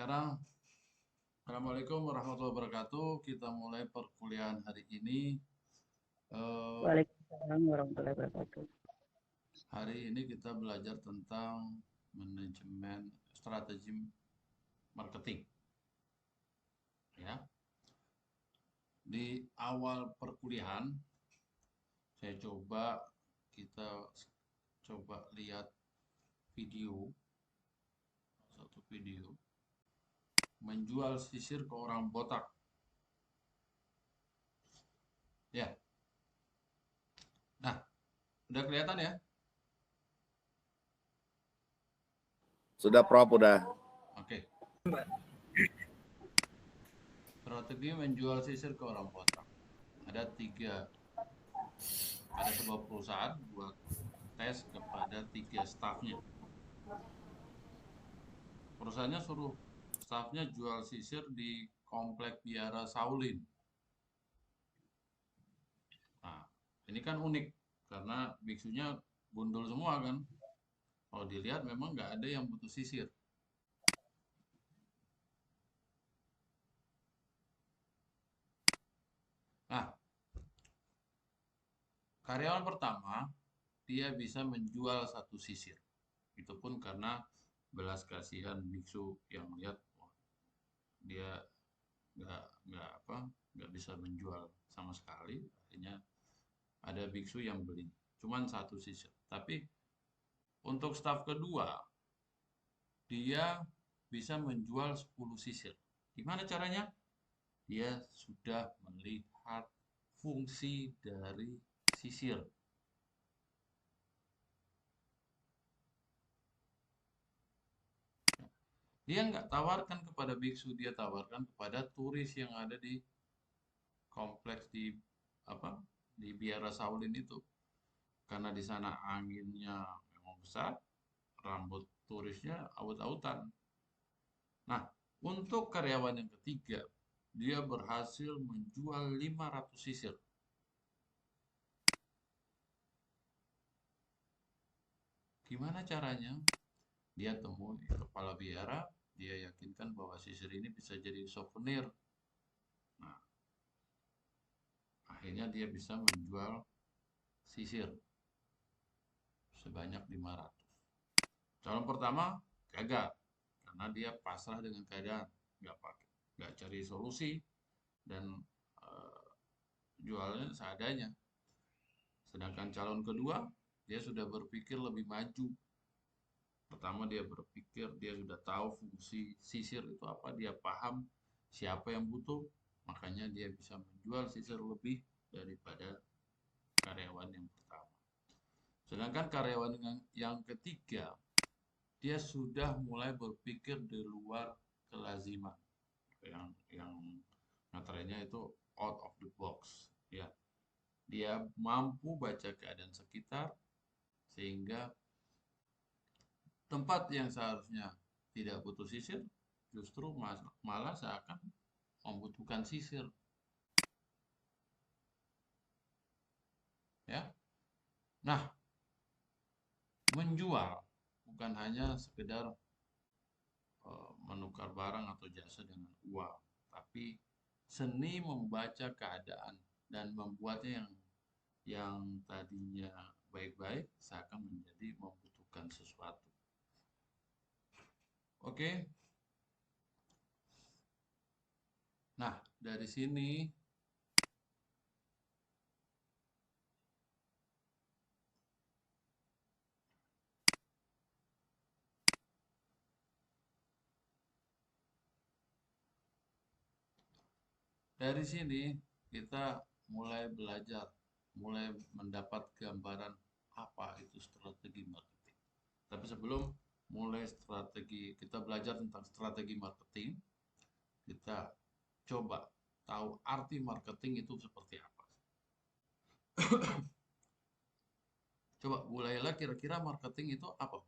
Sekarang, Assalamualaikum warahmatullahi wabarakatuh. Kita mulai perkuliahan hari ini. Waalaikumsalam warahmatullahi wabarakatuh. Hari ini kita belajar tentang manajemen strategi marketing. Ya, di awal perkuliahan, kita coba lihat satu video menjual sisir ke orang botak. Ya, nah, udah kelihatan ya? Sudah, Prof, udah. Oke. Strategi menjual sisir ke orang botak. Ada sebuah perusahaan buat tes kepada 3 stafnya. Perusahaannya suruh stafnya jual sisir di komplek Biara Shaolin. Nah, ini kan unik karena biksunya gundul semua kan. Kalau dilihat memang nggak ada yang butuh sisir. Nah, karyawan pertama dia bisa menjual 1 sisir. Itu pun karena belas kasihan biksu yang lihat dia nggak bisa menjual sama sekali. Akhirnya ada biksu yang beli cuman 1 sisir. Tapi untuk staf kedua dia bisa menjual 10 sisir. Gimana caranya? Dia sudah melihat fungsi dari sisir. Dia nggak tawarkan kepada biksu, dia tawarkan kepada turis yang ada di kompleks di Biara Shaolin itu. Karena di sana anginnya memang besar, rambut turisnya aut-autan. Nah, untuk karyawan yang ketiga, dia berhasil menjual 500 sisir. Gimana caranya? Dia temui kepala biara, dia yakinkan bahwa sisir ini bisa jadi souvenir. Nah, akhirnya dia bisa menjual sisir sebanyak 500. Calon pertama gagal karena dia pasrah dengan keadaan, nggak cari solusi dan jualnya seadanya. Sedangkan calon kedua dia sudah berpikir lebih maju. Pertama dia berpikir, dia sudah tahu fungsi sisir itu apa, dia paham siapa yang butuh, makanya dia bisa menjual sisir lebih daripada karyawan yang pertama. Sedangkan karyawan yang ketiga, dia sudah mulai berpikir di luar kelaziman. Yang materinya itu out of the box, ya. Dia mampu baca keadaan sekitar sehingga tempat yang seharusnya tidak butuh sisir justru malah seakan membutuhkan sisir. Ya. Nah, menjual bukan hanya sekedar menukar barang atau jasa dengan uang, tapi seni membaca keadaan dan membuatnya yang tadinya baik-baik seakan menjadi membutuhkan sesuatu. Oke. Nah, dari sini kita mulai belajar, mulai mendapat gambaran apa itu strategi marketing. Tapi sebelum mulai kita belajar tentang strategi marketing, kita coba tahu arti marketing itu seperti apa. Coba Bu Laila, kira-kira marketing itu apa?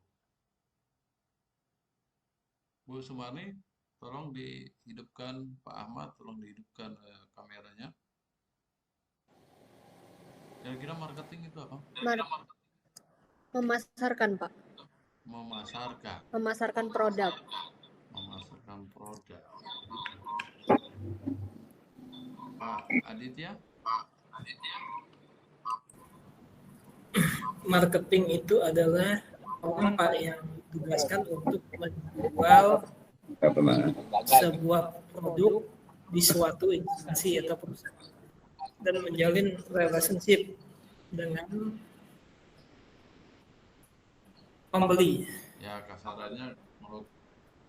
Bu Sumarni, tolong dihidupkan. Pak Ahmad, tolong dihidupkan kameranya. Kira-kira marketing itu apa? Memasarkan, Pak. Memasarkan. Memasarkan produk. Memasarkan menciptakan produk. Pak Aditya? Marketing itu adalah orang Pak yang ditugaskan untuk menjual sebuah produk di suatu instansi atau perusahaan dan menjalin relationship dengan pembeli. Ya kasarannya menurut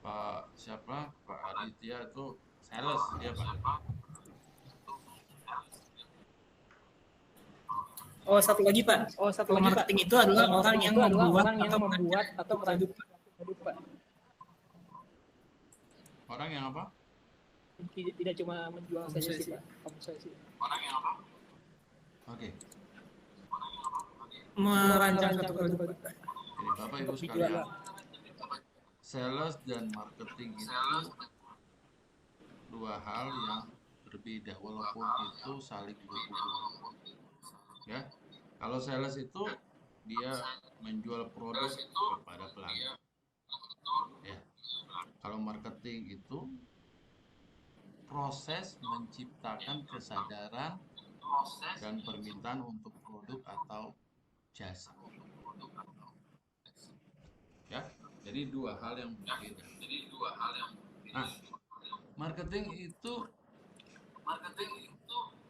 Pak siapa? Pak Aditya itu sales dia Pak. Oh, satu lagi Pak. Marketing itu adalah orang yang membuat atau produk. Orang yang apa? Tidak cuma menjual saja sih Pak. Oke. Merancang satu produk. Oke, Bapak Ibu sekalian. Sales dan marketing itu dua hal yang berbeda walaupun itu saling berhubungan. Ya. Kalau sales itu dia menjual produk kepada pelanggan. Ya. Kalau marketing itu proses menciptakan kesadaran dan permintaan untuk produk atau jasa. Ya, jadi dua hal yang berbeda. Nah, marketing itu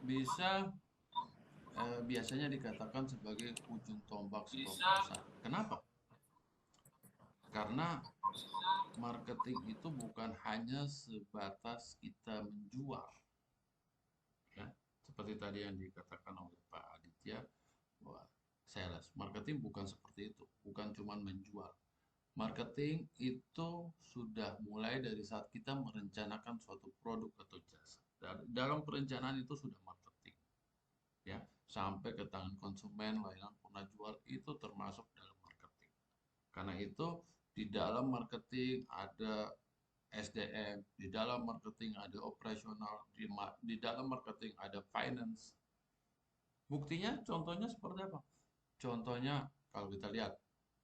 bisa biasanya dikatakan sebagai ujung tombak sebuah perusahaan. Kenapa? Karena marketing itu bukan hanya sebatas kita menjual, ya, seperti tadi yang dikatakan oleh Pak Aditya bahwa sales, marketing bukan seperti itu, bukan cuma menjual. Marketing itu sudah mulai dari saat kita merencanakan suatu produk atau jasa. Dalam perencanaan itu sudah marketing, ya, sampai ke tangan konsumen, layanan penjual itu termasuk dalam marketing. Karena itu di dalam marketing ada SDM, di dalam marketing ada operasional, di dalam marketing ada finance. Buktinya, contohnya seperti apa? Contohnya kalau kita lihat,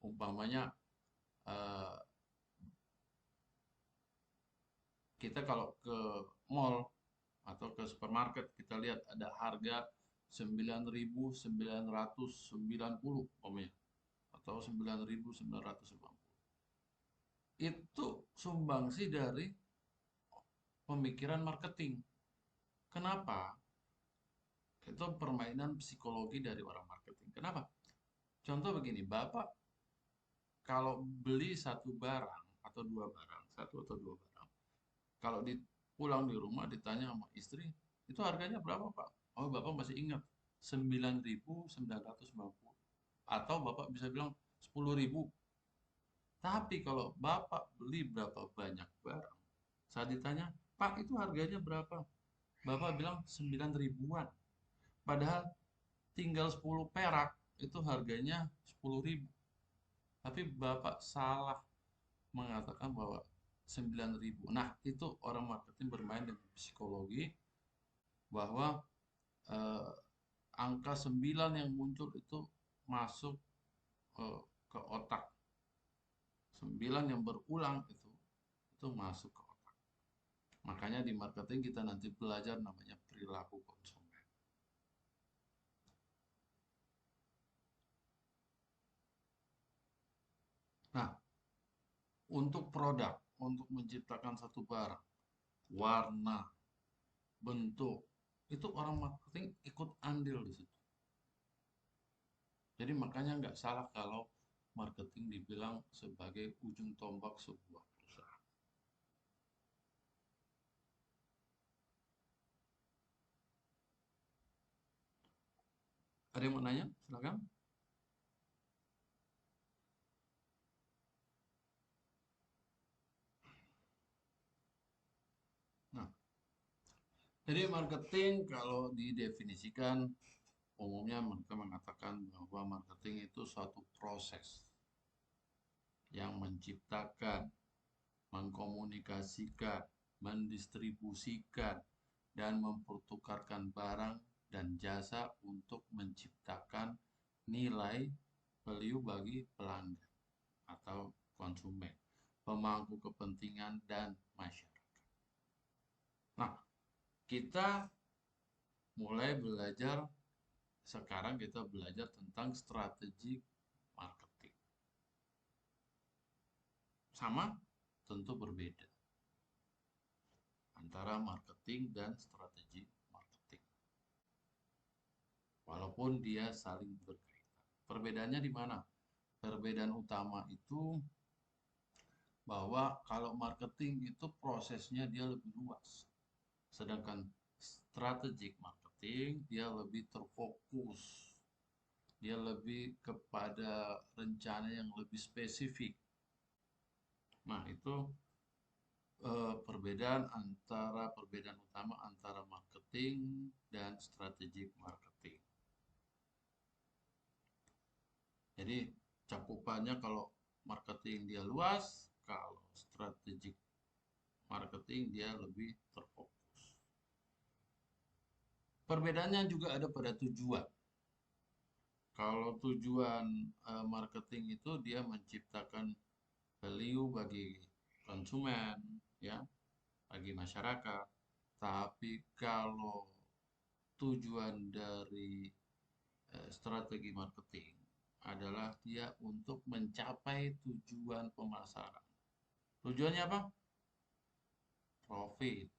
umpamanya kita kalau ke mall atau ke supermarket, kita lihat ada harga 9.990 atau 9.950. Itu sumbangsi dari pemikiran marketing. Kenapa? Itu permainan psikologi dari orang marketing. Kenapa? Contoh begini, Bapak kalau beli satu barang atau dua barang, kalau pulang di rumah ditanya sama istri, itu harganya berapa Pak? Oh, Bapak masih ingat, 9.990. Atau Bapak bisa bilang 10.000. Tapi kalau Bapak beli berapa banyak barang, saat ditanya, Pak itu harganya berapa? Bapak bilang 9 ribuan. Padahal tinggal 10 perak itu harganya 10.000. Tapi Bapak salah mengatakan bahwa 9.000. Nah, itu orang marketing bermain dengan psikologi bahwa angka 9 yang muncul itu masuk ke otak. 9 yang berulang itu masuk ke otak. Makanya di marketing kita nanti belajar namanya perilaku konsumen. Nah, untuk produk, untuk menciptakan satu barang, warna, bentuk, itu orang marketing ikut andil di situ. Jadi makanya nggak salah kalau marketing dibilang sebagai ujung tombak sebuah perusahaan. Ada yang mau nanya? Silakan. Nah, jadi marketing kalau didefinisikan umumnya mereka mengatakan bahwa marketing itu suatu proses yang menciptakan, mengkomunikasikan, mendistribusikan, dan mempertukarkan barang dan jasa untuk menciptakan nilai value bagi pelanggan atau konsumen. pemangku kepentingan, dan masyarakat. Nah, kita mulai belajar, sekarang kita belajar tentang strategi marketing. Sama, tentu berbeda antara marketing dan strategi marketing. Walaupun dia saling berkaitan. Perbedaannya di mana? Perbedaan utama itu bahwa kalau marketing itu prosesnya dia lebih luas. Sedangkan strategic marketing dia lebih terfokus. Dia lebih kepada rencana yang lebih spesifik. Nah, itu perbedaan utama antara marketing dan strategic marketing. Jadi cakupannya kalau marketing dia luas, kalau strategic marketing dia lebih terfokus. Perbedaannya juga ada pada tujuan. Kalau tujuan marketing itu dia menciptakan value bagi konsumen, ya, bagi masyarakat. Tapi kalau tujuan dari strategi marketing adalah dia untuk mencapai tujuan pemasaran. Tujuannya apa? Profit.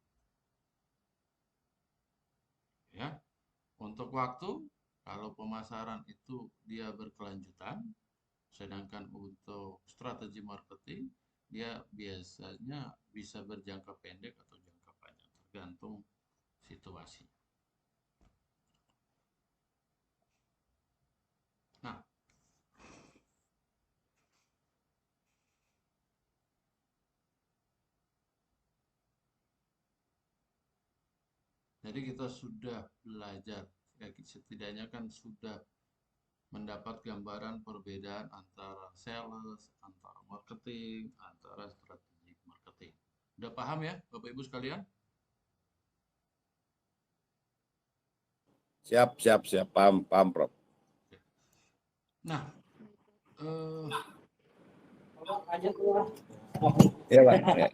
Ya. Untuk waktu, kalau pemasaran itu dia berkelanjutan, sedangkan untuk strategi marketing dia biasanya bisa berjangka pendek atau jangka panjang, tergantung situasi. Nah, jadi kita sudah belajar, ya, setidaknya kan sudah mendapat gambaran perbedaan antara sales, antara marketing, antara strategi marketing. Udah paham ya, Bapak Ibu sekalian? Siap. Paham, Prof. Nah, Iya, Pak. Ya.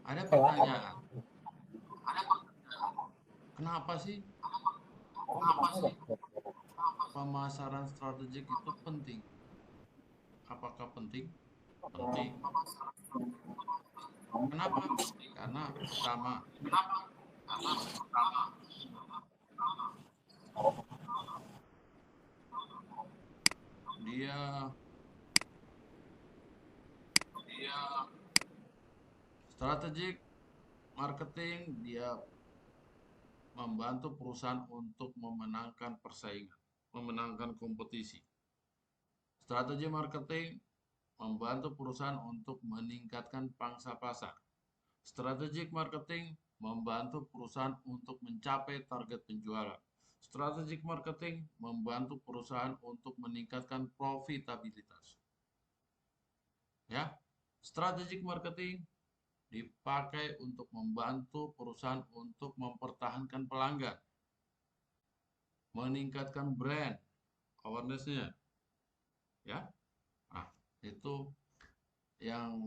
ada pertanyaan. Kenapa sih pemasaran strategik itu penting? Apakah penting? Penting. Kenapa? Karena pertama, dia strategic marketing dia membantu perusahaan untuk memenangkan persaingan, memenangkan kompetisi. Strategi marketing membantu perusahaan untuk meningkatkan pangsa pasar. Strategic marketing membantu perusahaan untuk mencapai target penjualan. Strategic marketing membantu perusahaan untuk meningkatkan profitabilitas. Ya, strategic marketing dipakai untuk membantu perusahaan untuk mempertahankan pelanggan, meningkatkan brand awareness-nya, ya. Nah, itu yang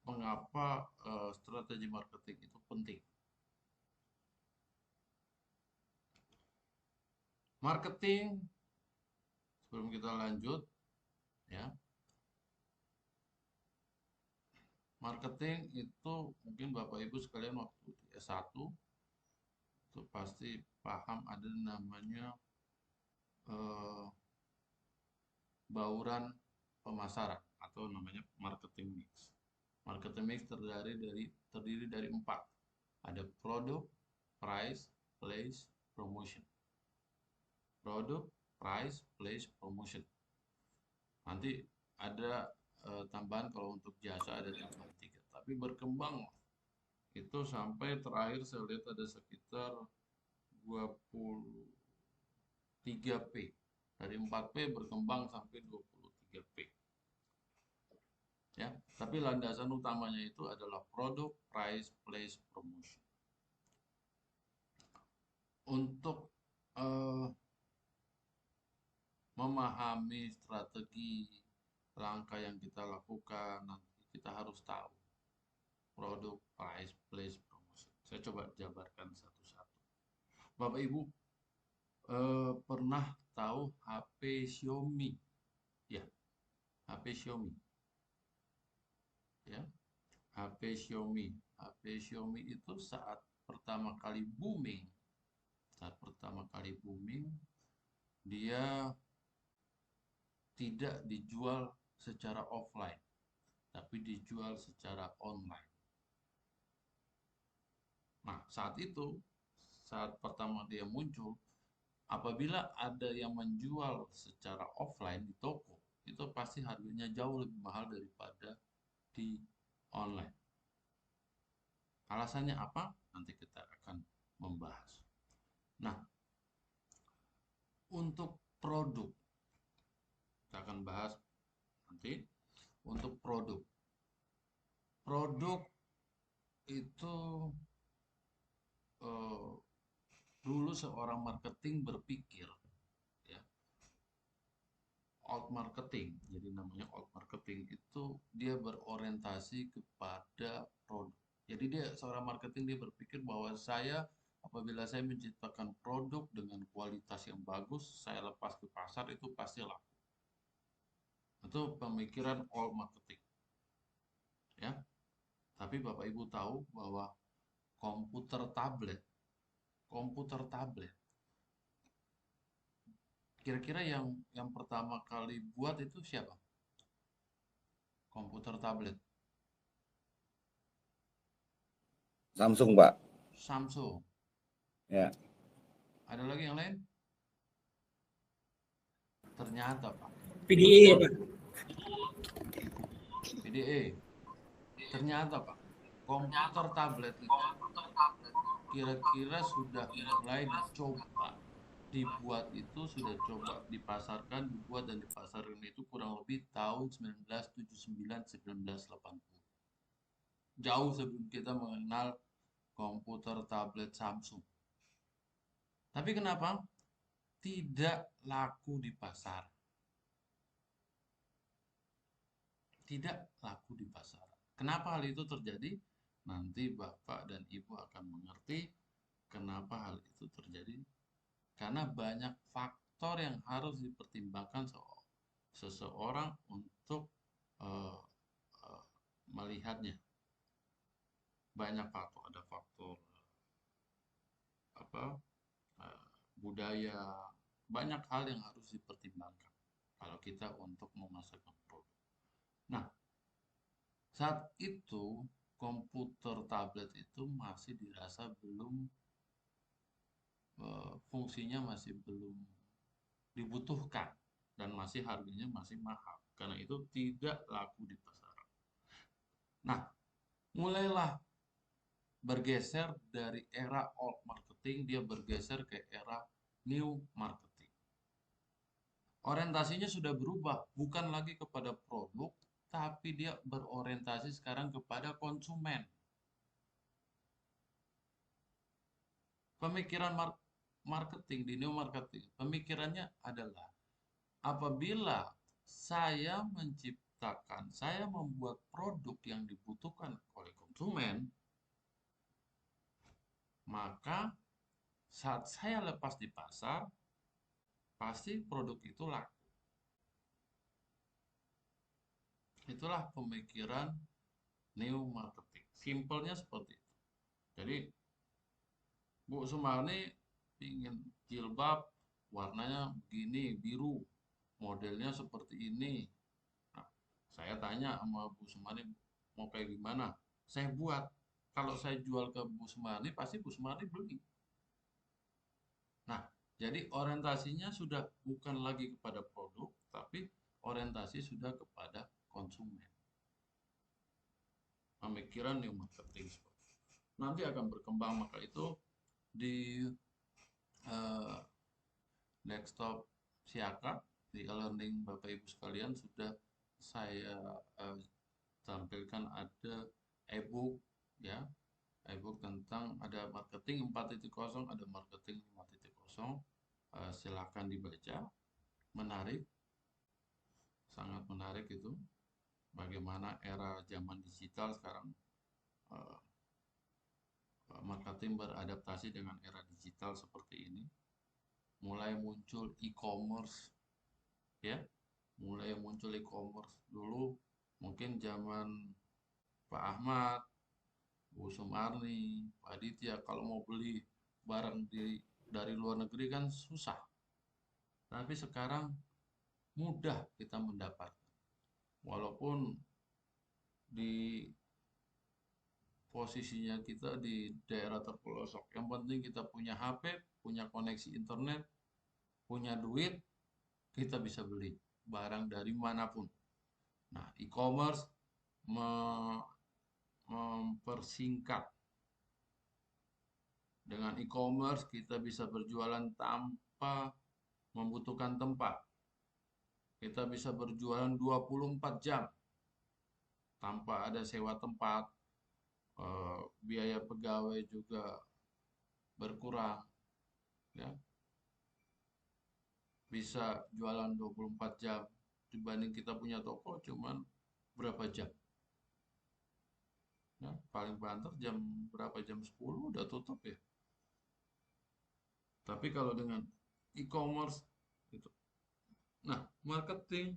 mengapa strategi marketing itu penting. Marketing, sebelum kita lanjut, ya. Marketing itu mungkin Bapak Ibu sekalian waktu di S1 itu pasti paham ada namanya bauran pemasaran atau namanya marketing mix. Marketing mix terdiri dari 4. Ada produk, price, place, promotion. Produk, price, place, promotion. Nanti ada tambahan kalau untuk jasa ada tambahan 3. Tapi berkembang itu sampai terakhir saya lihat ada sekitar 23P. Dari 4P berkembang sampai 23P. Ya, tapi landasan utamanya itu adalah produk, price, place, promotion. Untuk memahami strategi langkah yang kita lakukan, nanti kita harus tahu produk, price, place, promotion. Saya coba jabarkan satu-satu. Bapak Ibu pernah tahu HP Xiaomi? Ya, HP Xiaomi. Ya, HP Xiaomi. HP Xiaomi itu saat pertama kali booming, dia tidak dijual secara offline, tapi dijual secara online. Nah, saat pertama dia muncul, apabila ada yang menjual secara offline di toko, itu pasti harganya jauh lebih mahal daripada di online. Alasannya apa? Nanti kita akan membahas. Nah, untuk produk, kita akan bahas nanti. Untuk produk itu dulu seorang marketing berpikir, ya, out marketing. Jadi namanya out marketing itu dia berorientasi kepada produk. Jadi seorang marketing dia berpikir bahwa apabila saya menciptakan produk dengan kualitas yang bagus, saya lepas ke pasar itu pasti laku. Itu pemikiran out marketing. Ya. Tapi Bapak Ibu tahu bahwa komputer tablet kira-kira yang pertama kali buat itu siapa? Komputer tablet. Samsung, Pak. Samsung. Ya. Ada lagi yang lain? Ternyata Pak. PDA, Pak. PDA. Ternyata Pak, komputer tablet itu kira-kira sudah mulai dibuat dan dipasarkan itu kurang lebih tahun 1979-1980. Jauh sebelum kita mengenal komputer tablet Samsung. Tapi kenapa tidak laku di pasar? Tidak laku di pasar. Kenapa hal itu terjadi? Nanti Bapak dan Ibu akan mengerti kenapa hal itu terjadi. Karena banyak faktor yang harus dipertimbangkan seseorang untuk melihatnya. Banyak faktor, ada faktor budaya, banyak hal yang harus dipertimbangkan kalau kita untuk memasarkan produk. Nah, saat itu komputer tablet itu masih dirasa belum fungsinya masih belum dibutuhkan dan masih harganya masih mahal. Karena itu tidak laku di pasaran. Nah, mulailah bergeser dari era old marketing, dia bergeser ke era new marketing. Orientasinya sudah berubah, bukan lagi kepada produk, tapi dia berorientasi sekarang kepada konsumen. Pemikiran marketing di new marketing, pemikirannya adalah apabila saya membuat produk yang dibutuhkan oleh konsumen, maka saat saya lepas di pasar, pasti produk itu laku. Itulah pemikiran new marketing. Simpelnya seperti itu. Jadi, Bu Sumarni ingin jilbab warnanya begini, biru, modelnya seperti ini. Nah, saya tanya sama Bu Sumarni, mau kayak gimana? Saya buat. Kalau saya jual ke Bu Sumarni, pasti Bu Sumarni beli. Nah, jadi orientasinya sudah bukan lagi kepada produk, tapi orientasi sudah kepada konsumen. Pemikiran new marketing. Nanti akan berkembang, maka itu di desktop Siaka, di e-learning Bapak Ibu sekalian sudah saya tampilkan ada e-book, ya, e-book tentang ada marketing 4.0, ada marketing 5.0. Silakan dibaca. menarik, sangat menarik itu. Bagaimana era zaman digital sekarang, eh, marketing beradaptasi dengan era digital seperti ini. Mulai muncul e-commerce, ya, mulai muncul e-commerce. Dulu mungkin zaman Pak Ahmad, Bu Sumarni, Pak Aditya, kalau mau beli barang dari luar negeri kan susah. Tapi sekarang mudah kita mendapat. Walaupun di posisinya kita di daerah terpelosok. Yang penting kita punya HP, punya koneksi internet, punya duit, kita bisa beli barang dari manapun. Nah, e-commerce mempersingkat. Dengan e-commerce kita bisa berjualan tanpa membutuhkan tempat. Kita bisa berjualan 24 jam tanpa ada sewa tempat, biaya pegawai juga berkurang, ya. Bisa jualan 24 jam dibanding kita punya toko cuman berapa jam. Ya, paling banter jam berapa, jam 10 udah tutup ya. Tapi kalau dengan e-commerce itu, nah, marketing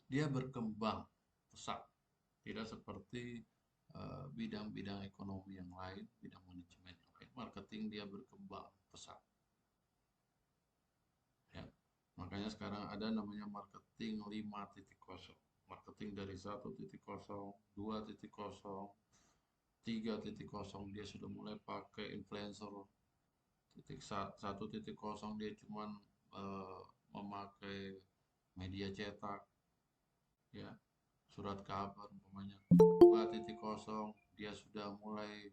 dia berkembang pesat, tidak seperti bidang-bidang ekonomi yang lain, bidang manajemen yang lain. Marketing dia berkembang pesat. Ya. Makanya sekarang ada namanya marketing 5.0. Marketing dari 1.0, 2.0, 3.0 dia sudah mulai pakai influencer. 1.0 dia cuman memakai media cetak, ya, surat kabar umpamanya. 2.0 dia sudah mulai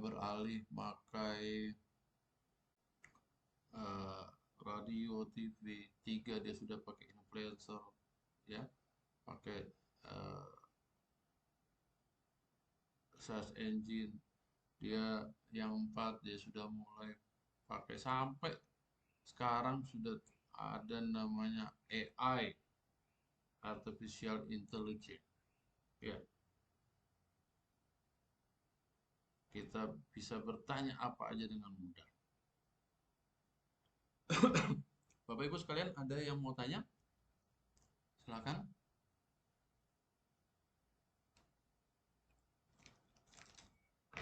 beralih pakai radio, TV. 3 dia sudah pakai influencer, ya, pakai search engine. Dia yang 4 dia sudah mulai pakai, sampai sekarang sudah ada namanya AI, artificial intelligence, ya. Kita bisa bertanya apa aja dengan mudah. Bapak Ibu sekalian, ada yang mau tanya? Silakan.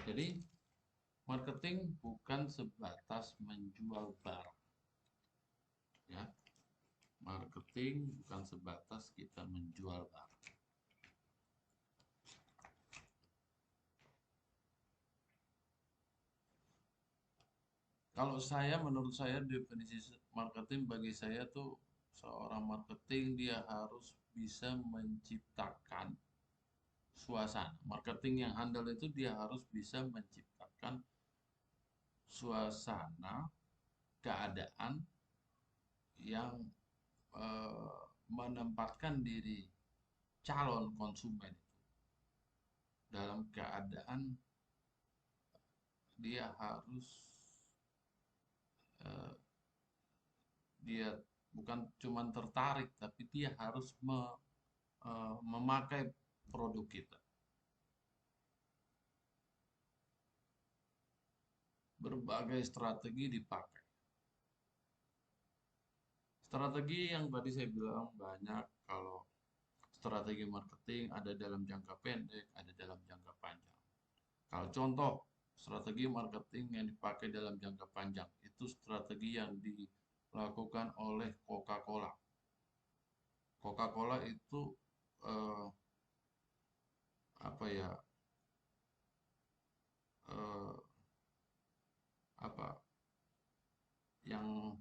Jadi marketing bukan sebatas menjual barang, ya. Marketing bukan sebatas kita menjual barang. Kalau menurut saya definisi marketing bagi saya tuh, seorang marketing dia harus bisa menciptakan suasana. Marketing yang handal itu dia harus bisa menciptakan suasana, keadaan yang menempatkan diri calon konsumen itu dalam keadaan dia harus dia bukan cuma tertarik, tapi dia harus memakai produk kita. Berbagai strategi dipakai. Strategi yang tadi saya bilang banyak. Kalau strategi marketing ada dalam jangka pendek, ada dalam jangka panjang. Kalau contoh strategi marketing yang dipakai dalam jangka panjang itu strategi yang dilakukan oleh Coca-Cola. Coca-Cola itu apa ya? Yang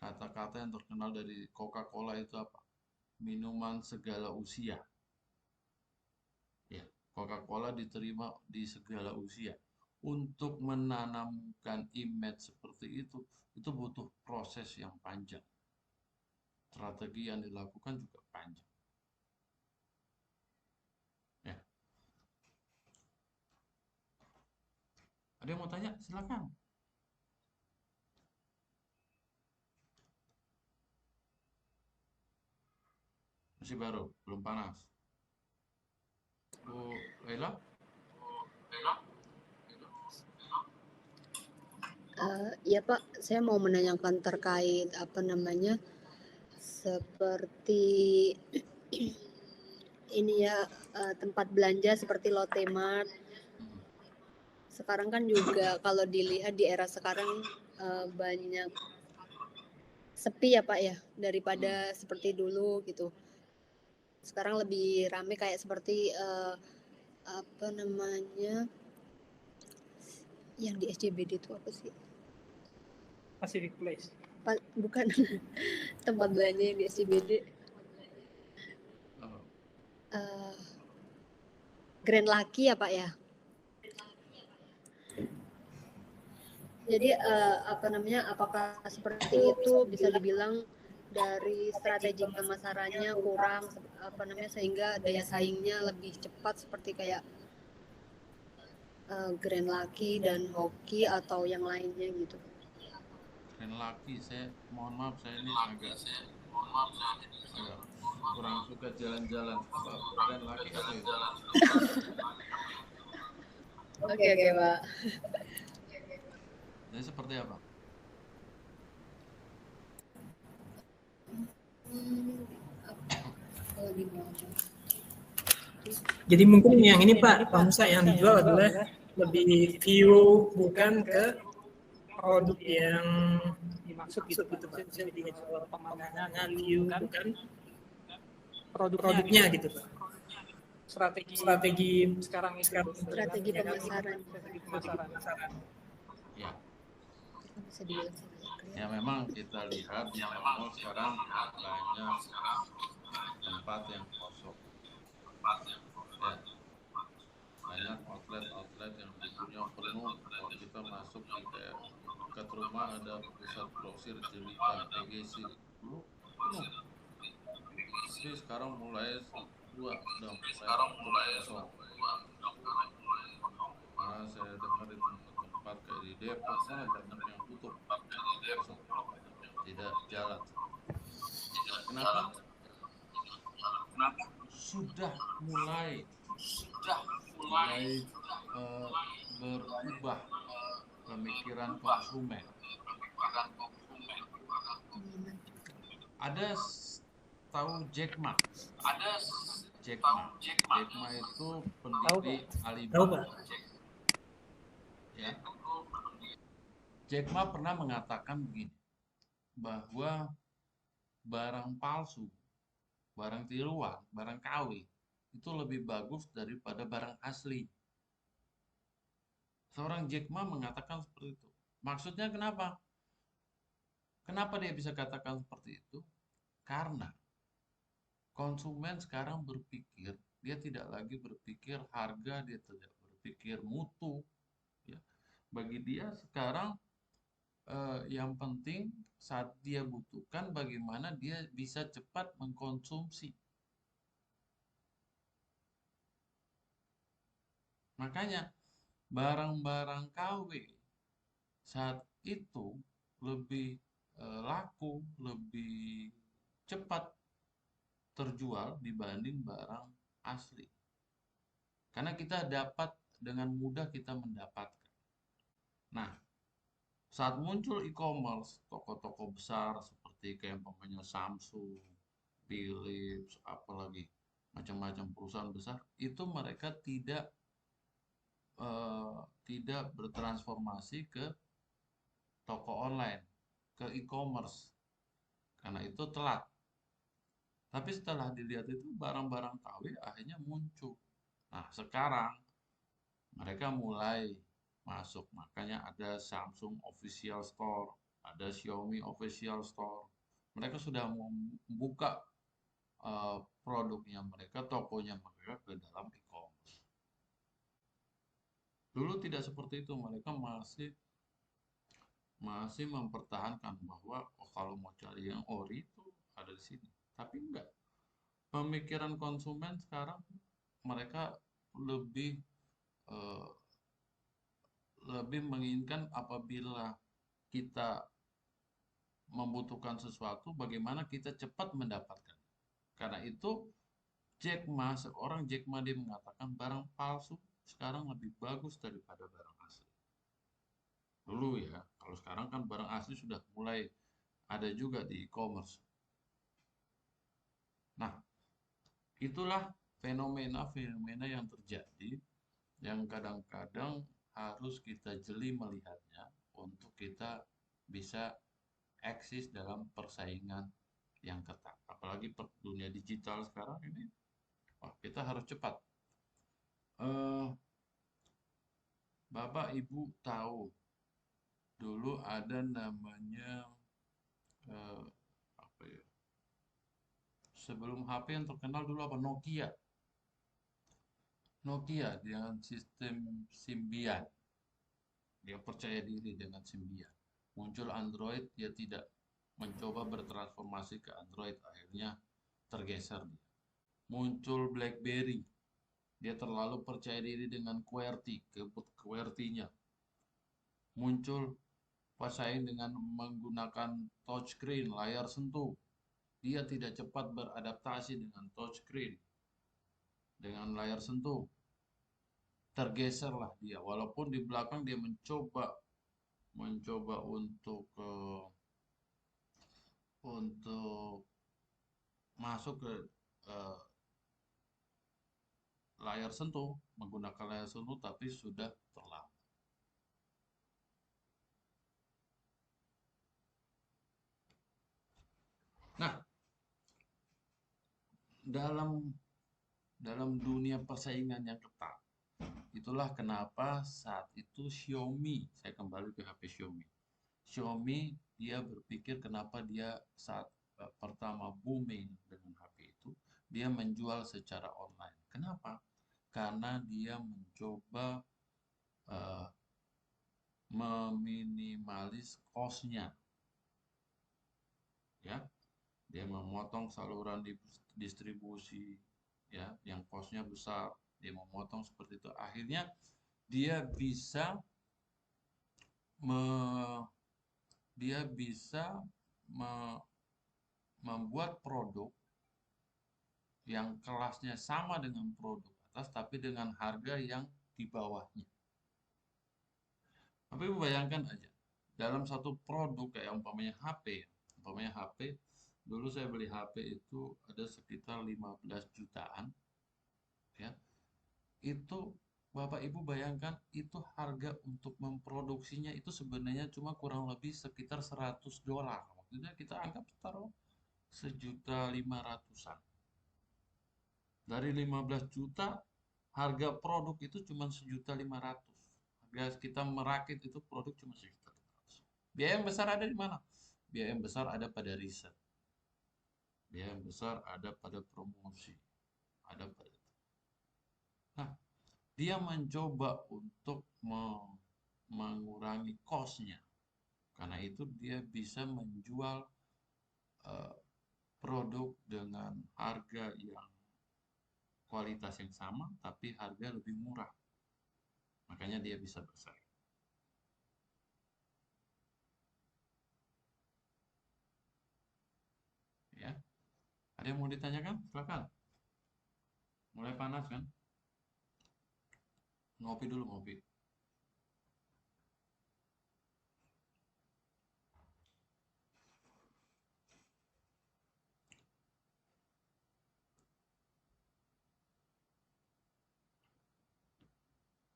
kata-kata yang terkenal dari Coca-Cola itu apa? Minuman segala usia. Ya, Coca-Cola diterima di segala usia. Untuk menanamkan image seperti itu butuh proses yang panjang. Strategi yang dilakukan juga panjang. Ya. Ada yang mau tanya? Silakan. Masih baru, belum panas. Bu Ella? Ya Pak, saya mau menanyakan terkait apa namanya, seperti ini ya, tempat belanja seperti Lotte Mart. Sekarang kan juga kalau dilihat di era sekarang banyak sepi ya Pak ya, daripada seperti dulu gitu. Sekarang lebih rame kayak seperti apa namanya, yang di SCBD itu apa sih? Pacific Place. Bukan tempat belanja yang di SCBD. Grand Lucky ya Pak ya. Jadi apa namanya, apakah seperti itu bisa dibilang dari strategi pemasarannya kurang apa namanya, sehingga daya saingnya lebih cepat seperti kayak Grand Lucky dan Hoki atau yang lainnya gitu. Grand Lucky, saya mohon maaf, saya ini agak kurang suka jalan-jalan. Grand Lucky apa itu? Oke Pak. Jadi seperti apa? Jadi mungkin yang ini Pak Musa yang dijual adalah lebih view bukan ke produk yang dimaksud gitu Pak. Bisa dijual pemandangan, view bukan produknya gitu Pak. Strategi sekarang itu Strategi pemasaran. Ya. Bisa dibilang Ya memang kita lihat di mall sekarang banyak tempat yang kosong. Ya, banyak outlet yang liburnya penuh. Kalau kita masuk di kayak dekat rumah ada pusat grosir Jelita, PGC, dulu penuh. Tapi sekarang mulai udah mulai kosong. Nah, saya dengar di tempat-tempat kayak di Depok sana banyak yang tutup, kosong, tidak jalan. Kenapa? Sudah mulai berubah pemikiran konsumen. Ada tahu Jack Ma? Jack Ma itu pendiri Alibaba. Ya. Jack Ma pernah mengatakan begini, bahwa barang palsu, barang tiruan, barang KW itu lebih bagus daripada barang asli. Seorang Jack Ma mengatakan seperti itu. Maksudnya kenapa? Kenapa dia bisa katakan seperti itu? Karena konsumen sekarang berpikir, dia tidak lagi berpikir harga, dia tidak berpikir mutu. Ya. Bagi dia sekarang yang penting saat dia butuhkan bagaimana dia bisa cepat mengkonsumsi. Makanya barang-barang KW saat itu lebih laku, lebih cepat terjual dibanding barang asli. Karena kita dapat dengan mudah kita mendapatkan. Nah, saat muncul e-commerce, toko-toko besar seperti kayak umpamanya Samsung, Philips, apalagi macam-macam perusahaan besar, itu mereka tidak bertransformasi ke toko online, ke e-commerce. Karena itu telat. Tapi setelah dilihat itu barang-barang KW akhirnya muncul. Nah, sekarang mereka mulai masuk. Makanya ada Samsung Official Store, ada Xiaomi Official Store. Mereka sudah membuka produknya mereka, tokonya mereka ke dalam e-commerce. Dulu tidak seperti itu, mereka masih mempertahankan bahwa kalau mau cari yang ori itu ada di sini. Tapi enggak. Pemikiran konsumen sekarang mereka lebih eh, lebih menginginkan apabila kita membutuhkan sesuatu, bagaimana kita cepat mendapatkan. Karena itu seorang Jack Ma dia mengatakan barang palsu sekarang lebih bagus daripada barang asli. Dulu ya, kalau sekarang kan barang asli sudah mulai ada juga di e-commerce. Nah, itulah fenomena-fenomena yang terjadi yang kadang-kadang harus kita jeli melihatnya untuk kita bisa eksis dalam persaingan yang ketat. Apalagi dunia digital sekarang ini, kita harus cepat. Bapak Ibu tahu dulu ada namanya apa ya? Sebelum HP yang terkenal dulu apa? Nokia. Nokia dengan sistem Symbian. Dia percaya diri dengan Symbian. Muncul Android, dia tidak mencoba bertransformasi ke Android, akhirnya tergeser dia. Muncul BlackBerry, dia terlalu percaya diri dengan QWERTY-nya. Muncul pesaing dengan menggunakan touchscreen, layar sentuh. Dia tidak cepat beradaptasi dengan touchscreen, dengan layar sentuh. Tergeserlah dia, walaupun di belakang dia mencoba untuk masuk ke layar sentuh, menggunakan layar sentuh, tapi sudah terlambat. Nah, dalam dunia persaingan yang ketat, itulah kenapa saat itu Xiaomi, saya kembali ke HP Xiaomi. Xiaomi dia berpikir kenapa dia saat pertama booming dengan HP itu, dia menjual secara online. Kenapa? Karena dia mencoba meminimalis cost-nya. Ya, dia memotong saluran distribusi ya yang cost-nya besar, dia memotong seperti itu. Akhirnya dia bisa membuat produk yang kelasnya sama dengan produk atas tapi dengan harga yang di bawahnya. Tapi bayangkan aja, dalam satu produk kayak umpamanya HP, dulu saya beli HP itu ada sekitar 15 jutaan, ya. Itu Bapak Ibu bayangkan itu harga untuk memproduksinya itu sebenarnya cuma kurang lebih sekitar $100. Maksudnya kita anggap taruh 1.500.000-an. Dari 15 juta, harga produk itu cuma 1.500.000. Harga kita merakit itu produk cuma 1.500.000. Biaya yang besar ada di mana? Biaya yang besar ada pada riset. Biaya yang besar ada pada promosi. Ada pada itu. Nah, dia mencoba untuk mengurangi cost-nya. Karena itu dia bisa menjual produk dengan harga yang kualitas yang sama tapi harga lebih murah. Makanya dia bisa bersaing. Ya. Ada yang mau ditanyakan? Silakan. Mulai panas kan? Ngopi dulu, ngopi.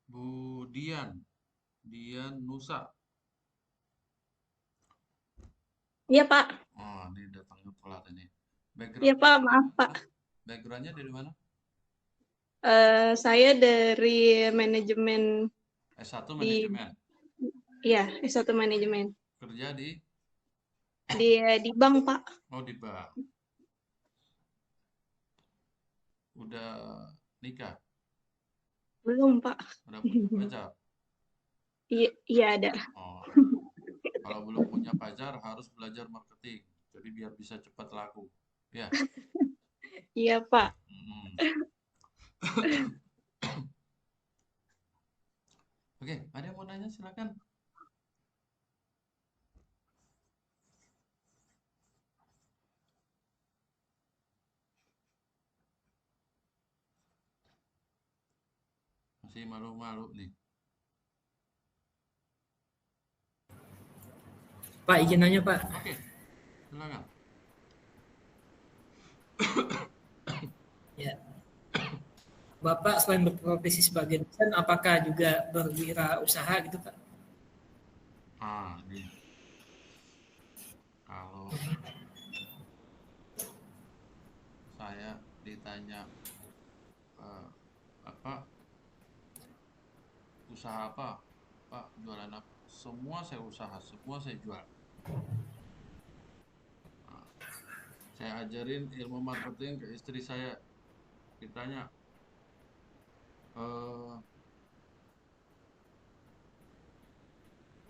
Bu Dian Nusa. Iya Pak, Oh, ini datangnya telat ini. iya Pak, maaf Pak. Backgroundnya dari mana? Saya dari manajemen S1 di, manajemen. ya S1 manajemen Kerja di di bank Pak. Oh, di bank. Udah nikah? Belum Pak. Udah punya pacar? Iya ada. Oh, kalau belum punya pacar harus belajar marketing. Jadi biar bisa cepat laku. Ya. Iya Pak. Oke, ada yang mau nanya silakan. Masih malu-malu nih. Pak, izin nanya Pak. Oke, silakan. Ya, Bapak selain berprofesi sebagai dosen, apakah juga berwirausaha gitu Pak? Ini kalau saya ditanya eh, apa usaha apa, Pak, jualan apa? Semua saya usaha, semua saya jual. Nah, saya ajarin ilmu marketing ke istri saya. Ditanya, eh,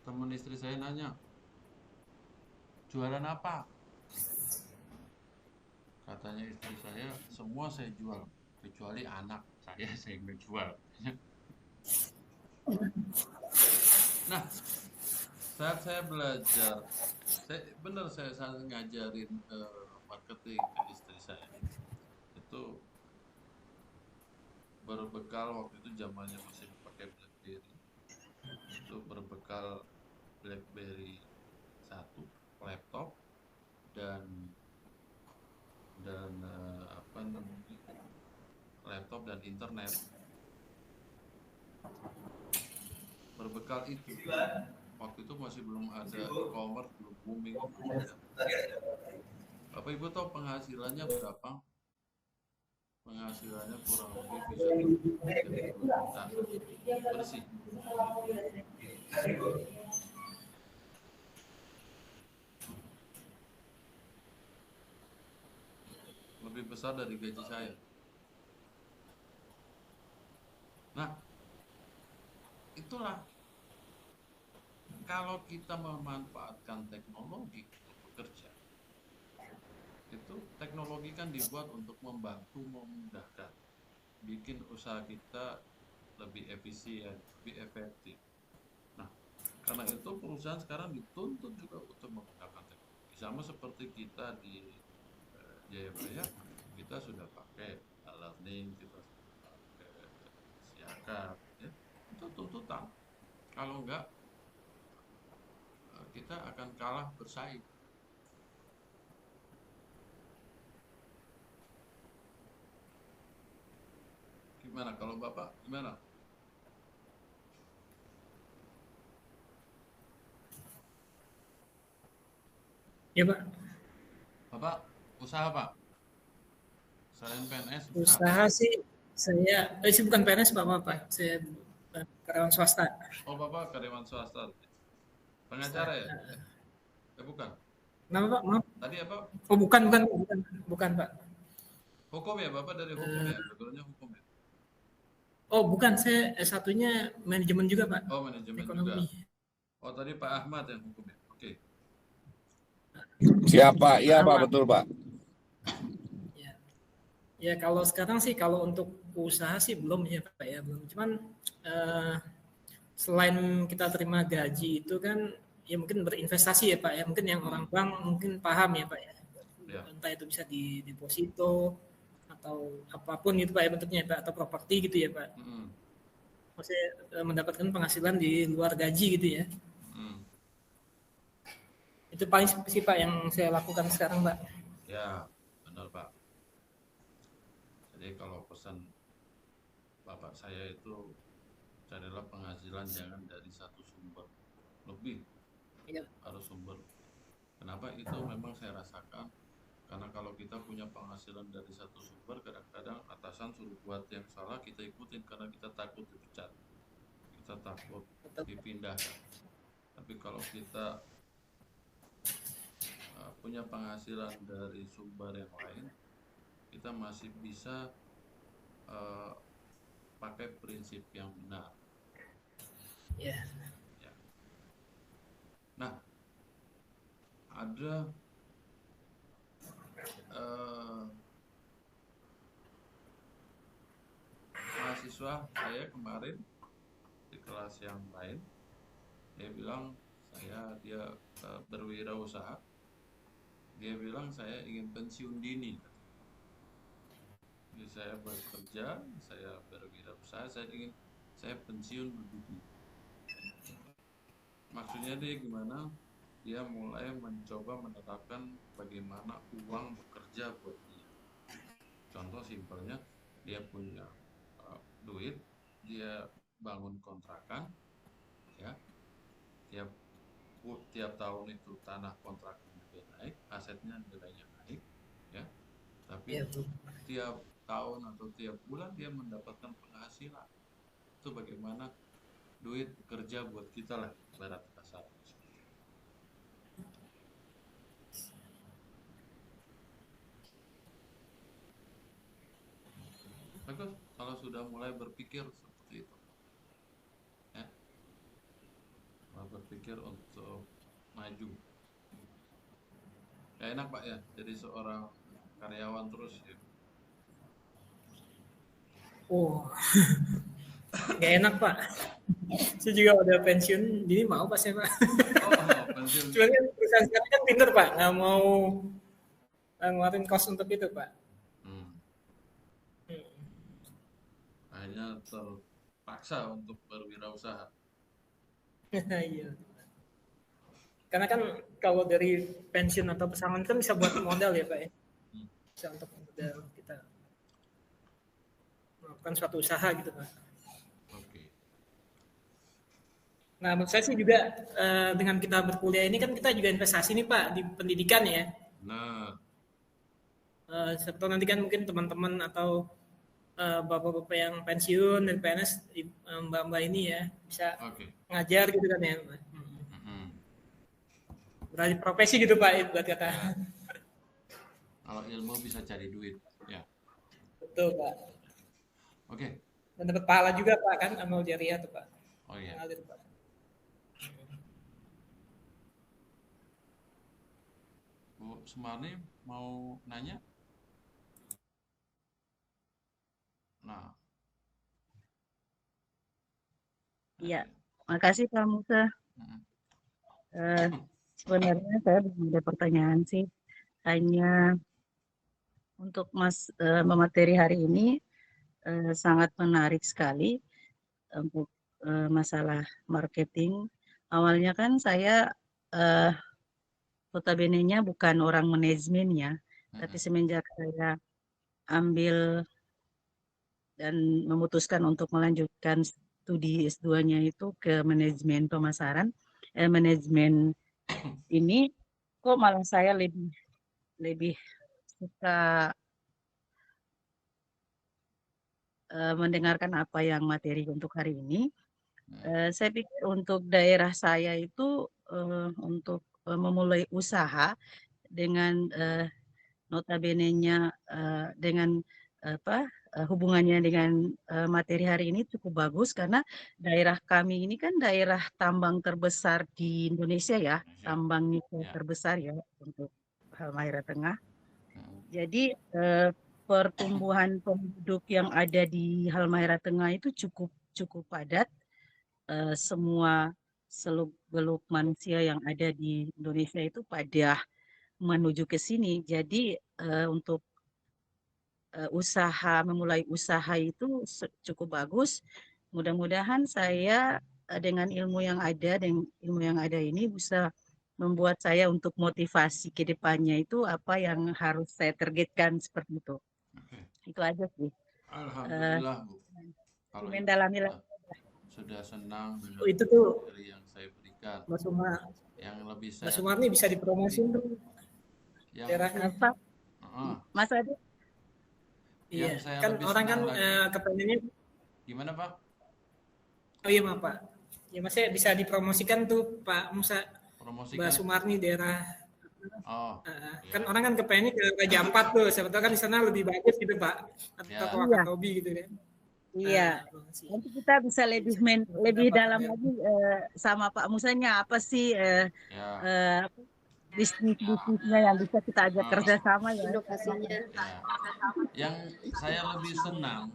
teman istri saya nanya, jualan apa? Katanya istri saya, semua saya jual, kecuali anak saya nggak jual. Nah, saat saya belajar, saya ngajarin marketing ke istri saya. Itu berbekal waktu itu zamannya masih pakai BlackBerry. Itu berbekal BlackBerry 1, laptop dan apa namanya, laptop dan internet. Berbekal itu, waktu itu masih belum ada e-commerce, belum booming, belum ada. Bapak Ibu tahu penghasilannya berapa? Penghasilannya kurang lebih bisa 32 juta bersih. Lebih besar dari gaji saya. Nah, itulah kalau kita memanfaatkan teknologi untuk bekerja. Itu teknologi kan dibuat untuk membantu, memudahkan, bikin usaha kita lebih efisien, lebih efektif. Nah, karena itu perusahaan sekarang dituntut juga untuk menggunakan teknologi. Sama seperti kita di Jayabaya, kita sudah pakai learning, kita sudah pakai siakap, ya. Itu tuntutan. Kalau enggak, kita akan kalah bersaing. Gimana kalau Bapak? Gimana? Ya Pak, Bapak usaha Pak? Selain PNS usaha? usaha sih saya bukan PNS Pak, saya karyawan swasta. Oh Bapak karyawan swasta. Pengacara ya? Bukan. Kenapa Pak? Maaf. Tadi apa? Oh bukan Pak. Hukum ya Bapak, dari hukum ya? Backgroundnya hukum ya? Oh bukan, saya S1-nya manajemen juga Pak, Oh manajemen ekonomi. juga. Oh tadi Pak Ahmad yang hukum ya? Oke. Siapa? Iya Pak, betul Pak. Ya. Ya kalau sekarang sih kalau untuk usaha sih belum ya Pak ya, belum. Cuman selain kita terima gaji itu kan ya mungkin berinvestasi ya Pak ya, mungkin yang orang bank mungkin paham ya Pak ya. Ya. Entah itu bisa di deposito atau apapun gitu Pak ya bentuknya Pak, atau properti gitu ya Pak. Maksudnya mendapatkan penghasilan di luar gaji gitu ya. Itu paling sih Pak yang saya lakukan sekarang Pak. Ya, benar Pak. Jadi kalau pesan Bapak saya itu, carilah penghasilan jangan dari satu sumber, lebih Ya. harus sumber. Kenapa? Itu memang saya rasakan. Karena kalau kita punya penghasilan dari satu sumber, kadang-kadang atasan suruh buat yang salah, kita ikutin karena kita takut dipecat, kita takut dipindahkan. Tapi kalau kita punya penghasilan dari sumber yang lain, kita masih bisa pakai prinsip yang benar. Ya. Nah, ada mahasiswa saya kemarin di kelas yang lain, dia bilang dia berwirausaha. Dia bilang saya ingin pensiun dini. Jadi saya bekerja, saya berwirausaha, saya ingin saya pensiun begitu. Maksudnya dia gimana? Dia mulai mencoba menerapkan bagaimana uang bekerja buat dia. Contoh simpelnya, dia punya duit, dia bangun kontrakan, ya, tiap tiap tahun itu tanah kontraknya juga naik, asetnya nilainya naik, ya, tapi Iya, tuh. tiap tahun atau tiap bulan dia mendapatkan penghasilan. Itu bagaimana duit bekerja buat kita lah, ibarat kasar. Bagus kalau sudah mulai berpikir seperti itu, ya, mulai berpikir untuk maju. Ya enak Pak ya, jadi seorang karyawan terus ya. Oh, nggak enak Pak. Saya juga udah pensiun, jadi mau Pak saya Pak. Oh, pensiun. Cuman kan perusahaan sekarang kan pinter Pak, nggak mau ngeluarin kos untuk itu Pak. Akhirnya terpaksa untuk berwirausaha. Iya. Karena kan kalau dari pensiun atau pesangon kan bisa buat modal ya Pak ya. Bisa untuk modal kita melakukan suatu usaha gitu Pak. Oke. Nah menurut saya sih juga dengan kita berkuliah ini kan kita juga investasi nih Pak di pendidikan ya. Nah, Serta nanti kan mungkin teman-teman atau bapak-bapak yang pensiun dari PNS, mbak-mbak ini ya bisa oke. ngajar gitu kan ya. Mm-mm. Beralih profesi gitu Pak, buat kata. Ya. Kalau ilmu bisa cari duit, ya. Betul Pak. Oke. Dan dapat pahala juga Pak kan, amal jariah tuh Pak. Oh iya. Ngalir Pak. Bu Sumarni mau nanya? Nah. Iya, makasih Pak Musa. Sebenarnya saya belum ada pertanyaan sih, hanya untuk materi hari ini sangat menarik sekali untuk masalah marketing. Awalnya kan saya notabene-nya bukan orang manajemen ya, tapi semenjak saya ambil dan memutuskan untuk melanjutkan studi S2-nya itu ke manajemen pemasaran, manajemen ini kok malah saya lebih suka mendengarkan apa yang materi untuk hari ini. Saya pikir untuk daerah saya itu untuk memulai usaha dengan notabene-nya dengan hubungannya dengan materi hari ini cukup bagus karena daerah kami ini kan daerah tambang terbesar di Indonesia ya, tambang nikel terbesar ya untuk Halmahera Tengah. Jadi pertumbuhan penduduk yang ada di Halmahera Tengah itu cukup padat. Semua seluk-beluk manusia yang ada di Indonesia itu pada menuju ke sini. Jadi untuk memulai usaha itu cukup bagus. Mudah-mudahan saya dengan ilmu yang ada ini bisa membuat saya untuk motivasi ke depannya itu apa yang harus saya targetkan seperti itu. Itu aja sih. Alhamdulillah Bu. Kalau mendalami sudah senang dengan itu tuh materi yang saya berikan. Mas Umar. Yang lebih Mas saya Umar nih bisa dipromosin tuh. daerahnya. Apa? Mas Adi? Iya, kan orang kan kepengennya. Gimana Pak? Oh iya maaf Pak. Ya Masnya bisa dipromosikan tuh Pak Musa. Mbak Sumarni daerah. Oh. Kan orang kan kepengennya ke Raja Ampat tuh. Siapa tahu kan di sana lebih bagus gitu Pak. Atau Wakatobi gitu kan. Iya. Nanti kita bisa lebih dalam lagi sama Pak Musanya apa sih bisnisnya yang bisa kita ajak kerjasama ya. Edukasinya. Yang saya lebih senang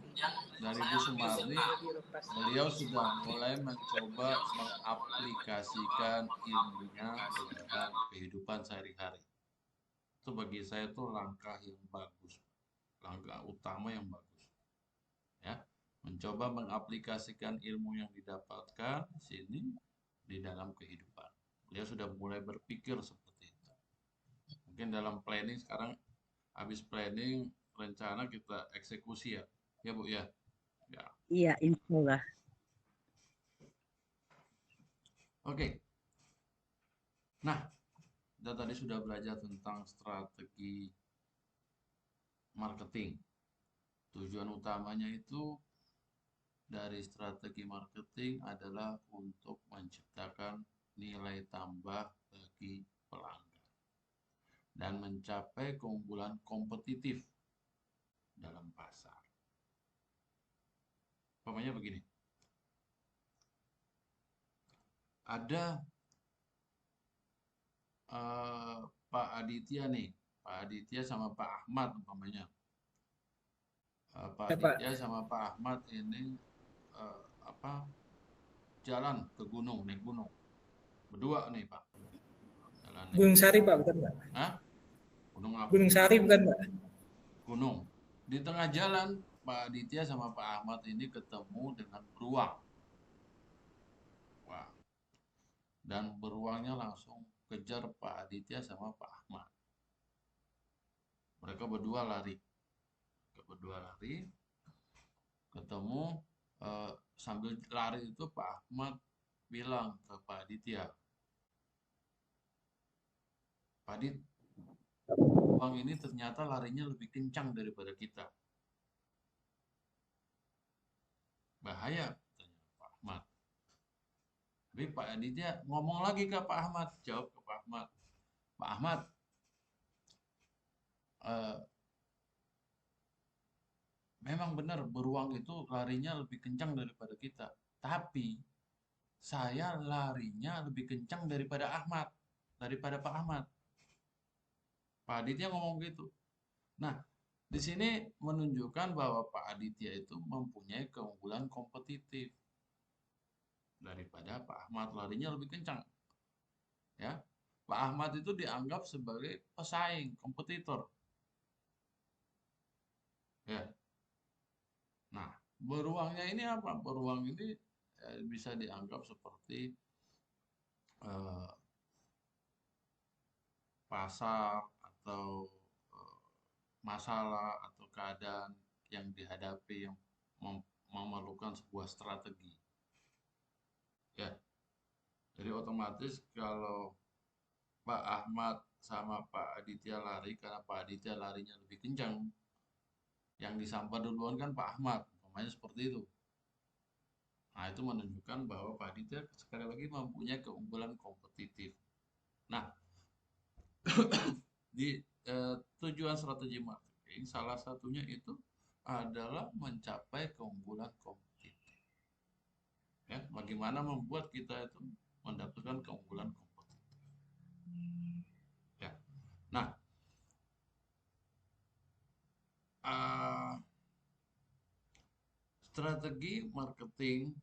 dari Bu Sumarni, beliau sudah mulai mencoba mengaplikasikan ilmunya dalam kehidupan sehari-hari. Itu bagi saya tuh langkah yang bagus, langkah utama yang bagus. Ya, mencoba mengaplikasikan ilmu yang didapatkan di sini di dalam kehidupan. Beliau sudah mulai berpikir seperti itu. Mungkin dalam planning sekarang, habis planning rencana kita eksekusi ya, ya Bu ya. Ya. Iya, insya Allah. Oke. Nah, kita tadi sudah belajar tentang strategi marketing. Tujuan utamanya itu dari strategi marketing adalah untuk menciptakan nilai tambah bagi pelanggan dan mencapai keunggulan kompetitif dalam pasar. Umpamanya begini, ada Pak Aditya nih, Pak Aditya sama Pak Ahmad umpamanya. Pak Ya, Pak. Aditya sama Pak Ahmad ini jalan ke gunung, naik gunung. Berdua nih Pak. Jalan naik Gunung gunung. Sari, Pak, bukan, Pak? Hah? Gunung apa? Gunung Sari, bukan, Pak? Gunung. Di tengah jalan, Pak Aditya sama Pak Ahmad ini ketemu dengan beruang. Wah. Dan beruangnya langsung kejar Pak Aditya sama Pak Ahmad. Mereka berdua lari. Ketemu sambil lari itu Pak Ahmad bilang ke Pak Aditya, Pak Adit, beruang ini ternyata larinya lebih kencang daripada kita. Bahaya, katanya Pak Ahmad. Tapi Pak Aditya ngomong lagi ke Pak Ahmad, jawab ke Pak Ahmad, Pak Ahmad, memang benar beruang itu larinya lebih kencang daripada kita. Tapi saya larinya lebih kencang daripada Pak Ahmad. Pak Aditya ngomong gitu. Nah, di sini menunjukkan bahwa Pak Aditya itu mempunyai keunggulan kompetitif daripada Pak Ahmad, larinya lebih kencang. Ya, Pak Ahmad itu dianggap sebagai pesaing, kompetitor. Ya. Nah, beruangnya ini apa? Beruang ini bisa dianggap seperti pasar atau masalah atau keadaan yang dihadapi yang memerlukan sebuah strategi. Ya, jadi otomatis kalau Pak Ahmad sama Pak Aditya lari, karena Pak Aditya larinya lebih kencang, yang disambar duluan kan Pak Ahmad, namanya seperti itu. Nah, itu menunjukkan bahwa Pak Aditya sekali lagi mempunyai keunggulan kompetitif. Nah, di tujuan strategi marketing salah satunya itu adalah mencapai keunggulan kompetitif. Ya, bagaimana membuat kita itu mendapatkan keunggulan kompetitif. Ya. Nah, strategi marketing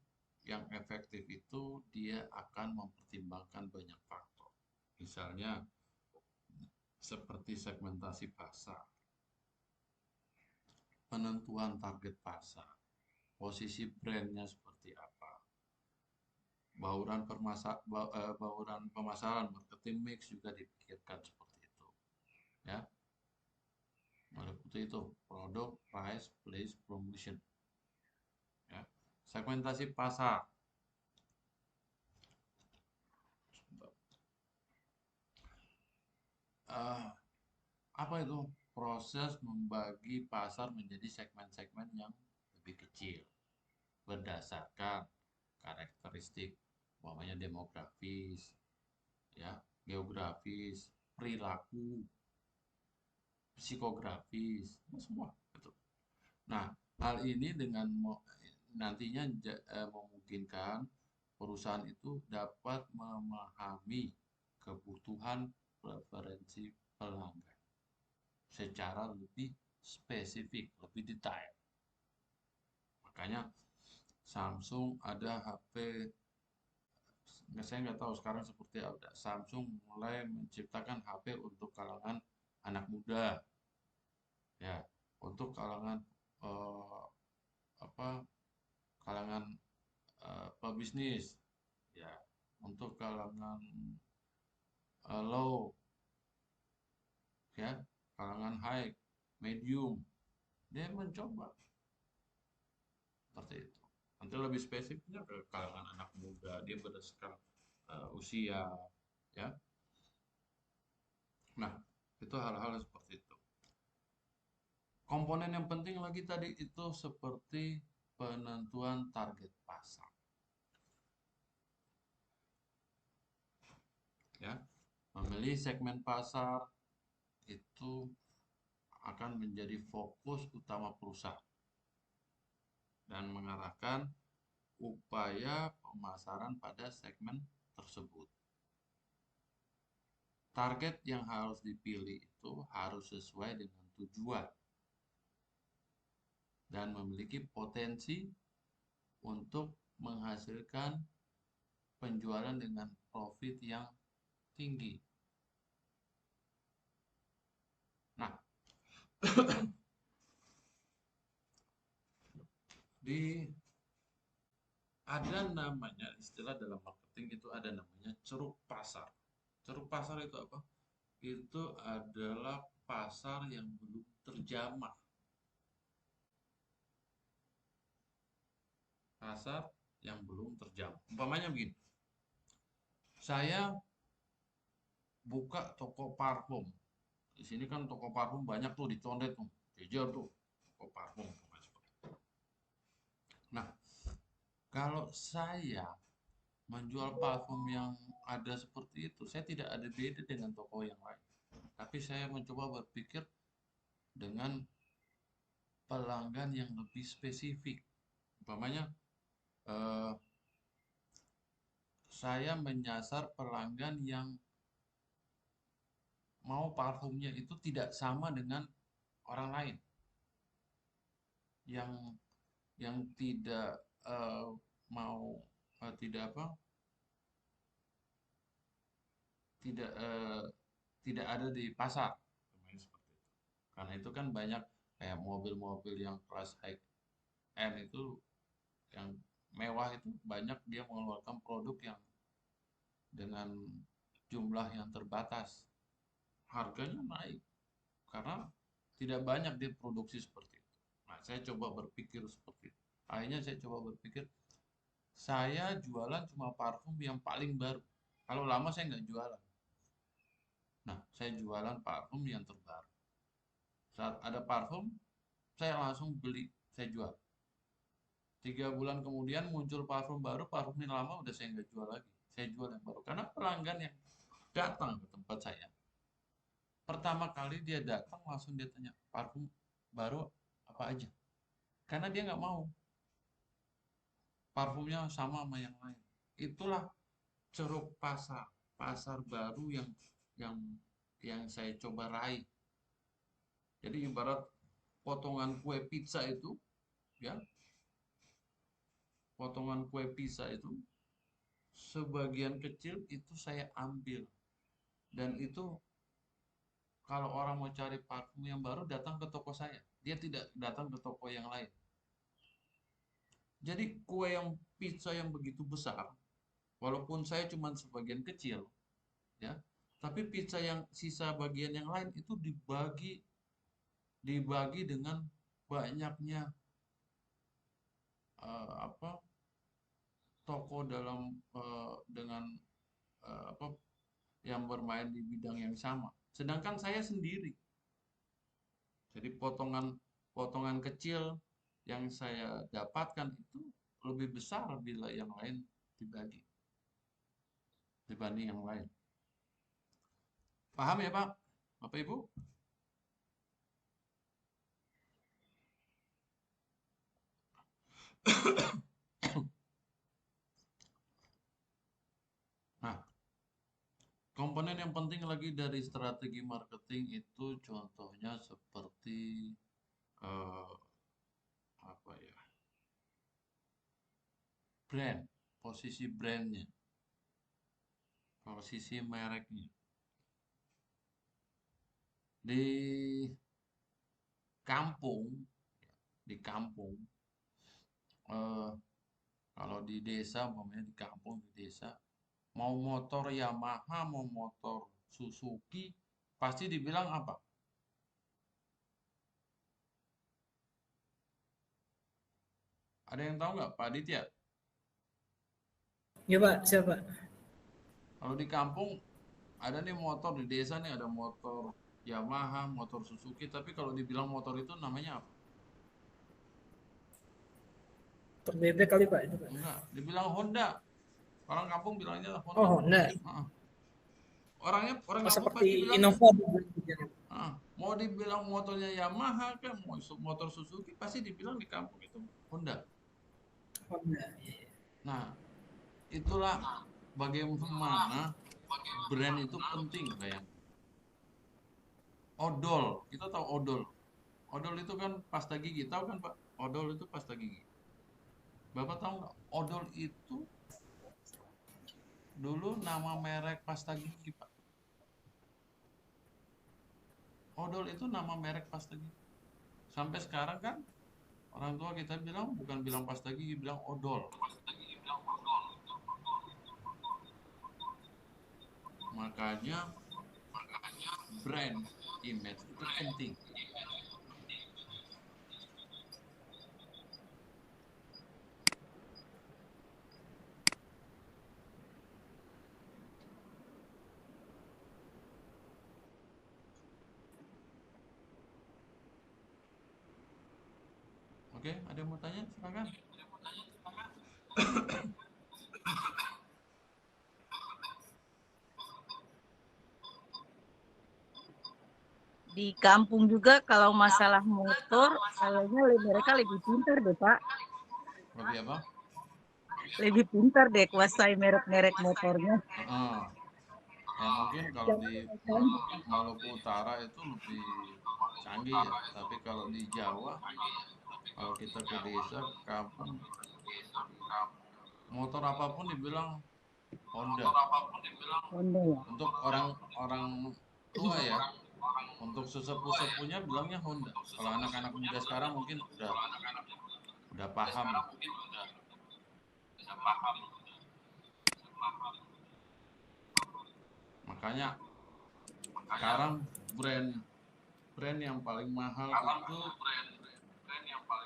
yang efektif itu dia akan mempertimbangkan banyak faktor. Misalnya seperti segmentasi pasar, penentuan target pasar, posisi brandnya seperti apa, bauran pemasaran, marketing mix juga dipikirkan seperti itu. Ya, meliputi itu produk, price, place, promotion. Ya, segmentasi pasar. Apa itu? Proses membagi pasar menjadi segmen-segmen yang lebih kecil berdasarkan karakteristik, umpamanya demografis, ya, geografis, perilaku, psikografis, semua itu. Nah, hal ini dengan nantinya memungkinkan perusahaan itu dapat memahami kebutuhan preferensi pelanggan secara lebih spesifik, lebih detail. Makanya Samsung ada HP, saya nggak tahu sekarang seperti apa. Samsung mulai menciptakan HP untuk kalangan anak muda, ya, untuk kalangan kalangan pebisnis, ya, untuk kalangan low, ya, kalangan high, medium, dia mencoba seperti itu. Nanti lebih spesifiknya ke kalangan anak muda, dia berdasarkan usia, ya. Nah, itu hal-hal seperti itu. Komponen yang penting lagi tadi itu seperti penentuan target pasar. Ya, memilih segmen pasar itu akan menjadi fokus utama perusahaan dan mengarahkan upaya pemasaran pada segmen tersebut. Target yang harus dipilih itu harus sesuai dengan tujuan dan memiliki potensi untuk menghasilkan penjualan dengan profit yang tinggi. Nah, ada namanya istilah dalam marketing itu ada namanya ceruk pasar. Ceruk pasar itu apa? Itu adalah pasar yang belum terjamah. Pasar yang belum terjamah. Umpamanya begini. Saya buka toko parfum. Di sini kan toko parfum banyak tuh di Condet tuh. Jejer tuh toko parfum. Nah, kalau saya menjual parfum yang ada seperti itu, saya tidak ada beda dengan toko yang lain. Tapi saya mencoba berpikir dengan pelanggan yang lebih spesifik. Umpamanya, eh, saya menyasar pelanggan yang mau parfumnya itu tidak sama dengan orang lain. Yang tidak mau tidak apa? Tidak tidak ada di pasar. Seperti itu. Karena itu kan banyak kayak mobil-mobil yang kelas high end itu yang mewah itu banyak dia mengeluarkan produk yang dengan jumlah yang terbatas. Harganya naik karena tidak banyak dia produksi seperti itu. Nah, saya coba berpikir seperti itu. Akhirnya saya coba berpikir, saya jualan cuma parfum yang paling baru. Kalau lama saya nggak jualan. Nah, saya jualan parfum yang terbaru. Saat ada parfum, saya langsung beli, saya jual. 3 bulan kemudian muncul parfum baru, parfum yang lama udah saya nggak jual lagi. Saya jual yang baru. Karena pelanggan yang datang ke tempat saya, pertama kali dia datang langsung dia tanya, parfum baru apa aja? Karena dia nggak mau parfumnya sama sama yang lain. Itulah ceruk pasar, pasar baru yang yang saya coba raih. Jadi ibarat potongan kue pizza itu, ya, potongan kue pizza itu sebagian kecil itu saya ambil dan itu kalau orang mau cari parfum yang baru datang ke toko saya, dia tidak datang ke toko yang lain. Jadi kue yang pizza yang begitu besar, walaupun saya cuma sebagian kecil, ya, tapi pizza yang sisa bagian yang lain itu dibagi dengan banyaknya apa toko dalam dengan apa yang bermain di bidang yang sama. Sedangkan saya sendiri. Jadi potongan kecil yang saya dapatkan itu lebih besar bila yang lain dibagi dibanding yang lain. Paham ya Pak? Bapak Ibu? Nah, komponen yang penting lagi dari strategi marketing itu contohnya seperti eh, apa ya? Brand, posisi brandnya, posisi mereknya. Di kampung, di kampung, Kalau di desa, umpamanya di kampung, di desa, mau motor Yamaha, mau motor Suzuki, pasti dibilang apa? Ada yang tahu nggak, Pak Aditya? Ya Pak, siapa? Kalau di kampung ada nih motor, di desa nih ada motor Yamaha, motor Suzuki, tapi kalau dibilang motor itu namanya apa? Berbeda kali Pak itu Pak. Enggak, dibilang Honda. Orang kampung bilangnya Oh Honda. Honda. Heeh. Orang Oh, kampung seperti pasti bilang, Innova. mau dibilang motornya Yamaha kan, mau motor Suzuki, pasti dibilang di kampung itu Honda. Honda. Nah, itulah bagaimana brand itu penting, sayang. Odol, kita tahu odol. Odol itu kan pasta gigi, tahu kan Pak? Odol itu pasta gigi. Bapak tahu nggak? Odol itu dulu nama merek pasta gigi, Pak. Odol itu nama merek pasta gigi. Sampai sekarang kan orang tua kita bilang bukan bilang pasta gigi, bilang odol. Makanya brand image itu penting. Oke, ada yang mau tanya? Silakan. Di kampung juga kalau masalah motor, kayaknya mereka lebih pintar deh Pak. Lebih apa? Lebih pintar deh kuasai merek-merek motornya. Ya mungkin kalau di Maluku Utara itu lebih canggih ya. Tapi kalau di Jawa, kalau kita ke desa, ke kampung, motor apapun dibilang Honda. Honda ya. Untuk orang-orang tua ya, untuk sesepuh-sepuhnya bilangnya Honda. Kalau anak-anak muda sekarang mungkin udah paham. Makanya sekarang brand yang paling mahal itu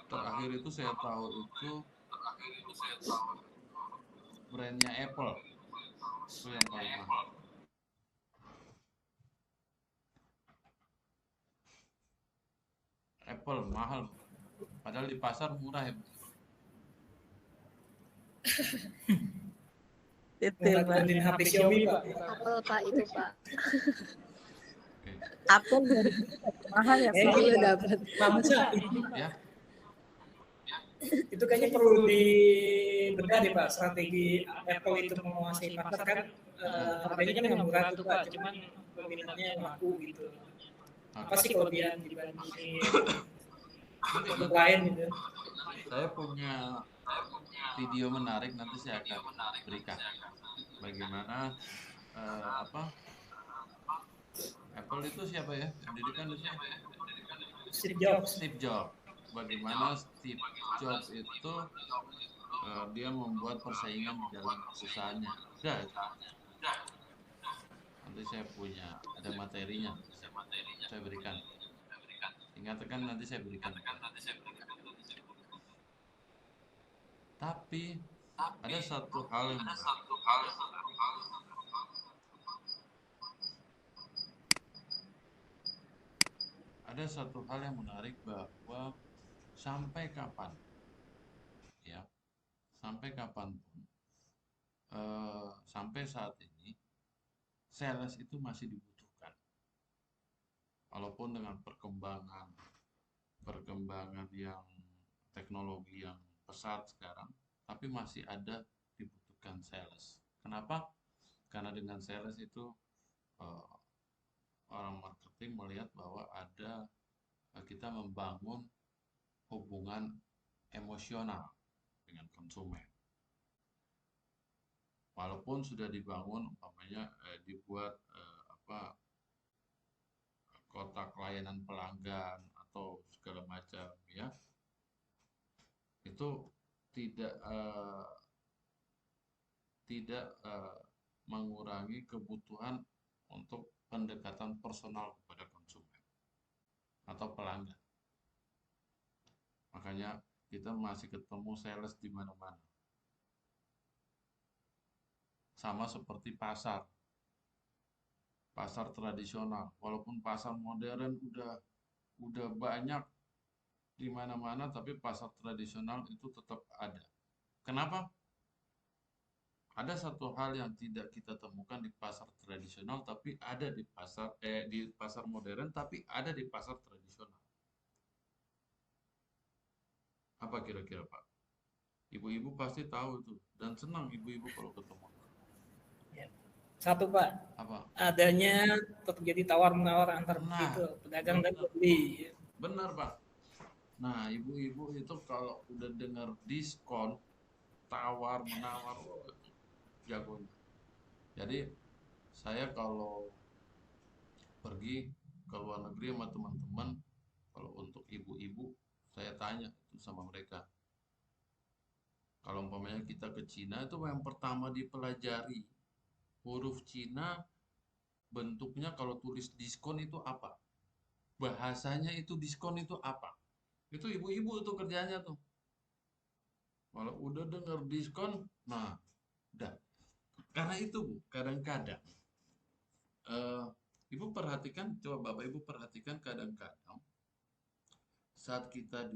terakhir itu saya tahu itu brandnya Apple. Itu yang paling mahal. Apple mahal. Padahal di pasar murah ya. Betul Pak. Gantiin HP Xiaomi Pak. Apple Pak itu Pak. Oke. Apple dari mahal ya Pak. Dulu dapat. Pak Musa, Ya, itu kayaknya perlu dibedah deh Pak, strategi Apple itu menguasai pasar kan. Harganya kan nggak murah tuh Pak, cuman peminatnya yang laku gitu. Apa sih kelebihan dibanding produk lain gitu? saya punya video menarik nanti saya akan berikan. Bagaimana Apple itu siapa ya? Yang dirikan itu Steve Jobs. Steve Jobs. Bagaimana Steve Jobs itu dia membuat persaingan di dalam usahanya. Udah, nanti saya punya ada materinya, saya berikan. Ingatkan nanti saya berikan. Tapi ada satu hal yang menarik bahwa sampai kapan ya, sampai kapanpun sampai saat ini sales itu masih dibutuhkan. Walaupun dengan perkembangan yang teknologi yang pesat sekarang, tapi masih ada dibutuhkan sales. Kenapa? Karena dengan sales itu orang marketing melihat bahwa ada kita membangun hubungan emosional dengan konsumen. Walaupun sudah dibangun, umpamanya dibuat kotak layanan pelanggan atau segala macam ya, itu tidak tidak mengurangi kebutuhan untuk pendekatan personal kepada konsumen atau pelanggan. Makanya kita masih ketemu sales di mana-mana. Sama seperti pasar tradisional. Walaupun pasar modern udah banyak di mana-mana, tapi pasar tradisional itu tetap ada. Kenapa? Ada satu hal yang tidak kita temukan di pasar tradisional, tapi ada di pasar modern, tapi ada di pasar tradisional. Apa kira-kira, Pak? Ibu-ibu pasti tahu itu dan senang ibu-ibu kalau ketemu. Ya. Satu Pak, Apa? adanya terjadi tawar-menawar antar Nah, itu pedagang dan benar. pembeli. Benar, Pak. Nah, ibu-ibu itu kalau udah dengar diskon, tawar menawar, jagonya. Jadi saya kalau pergi ke luar negeri sama teman-teman, kalau untuk ibu-ibu saya tanya itu sama mereka. Kalau umpamanya kita ke Cina itu yang pertama dipelajari huruf Cina, bentuknya kalau tulis diskon itu apa? Bahasanya itu diskon itu apa? Itu ibu-ibu itu kerjanya tuh. Kalau udah dengar diskon, nah udah. Karena itu Bu, kadang-kadang Ibu perhatikan, coba Bapak Ibu perhatikan kadang-kadang saat kita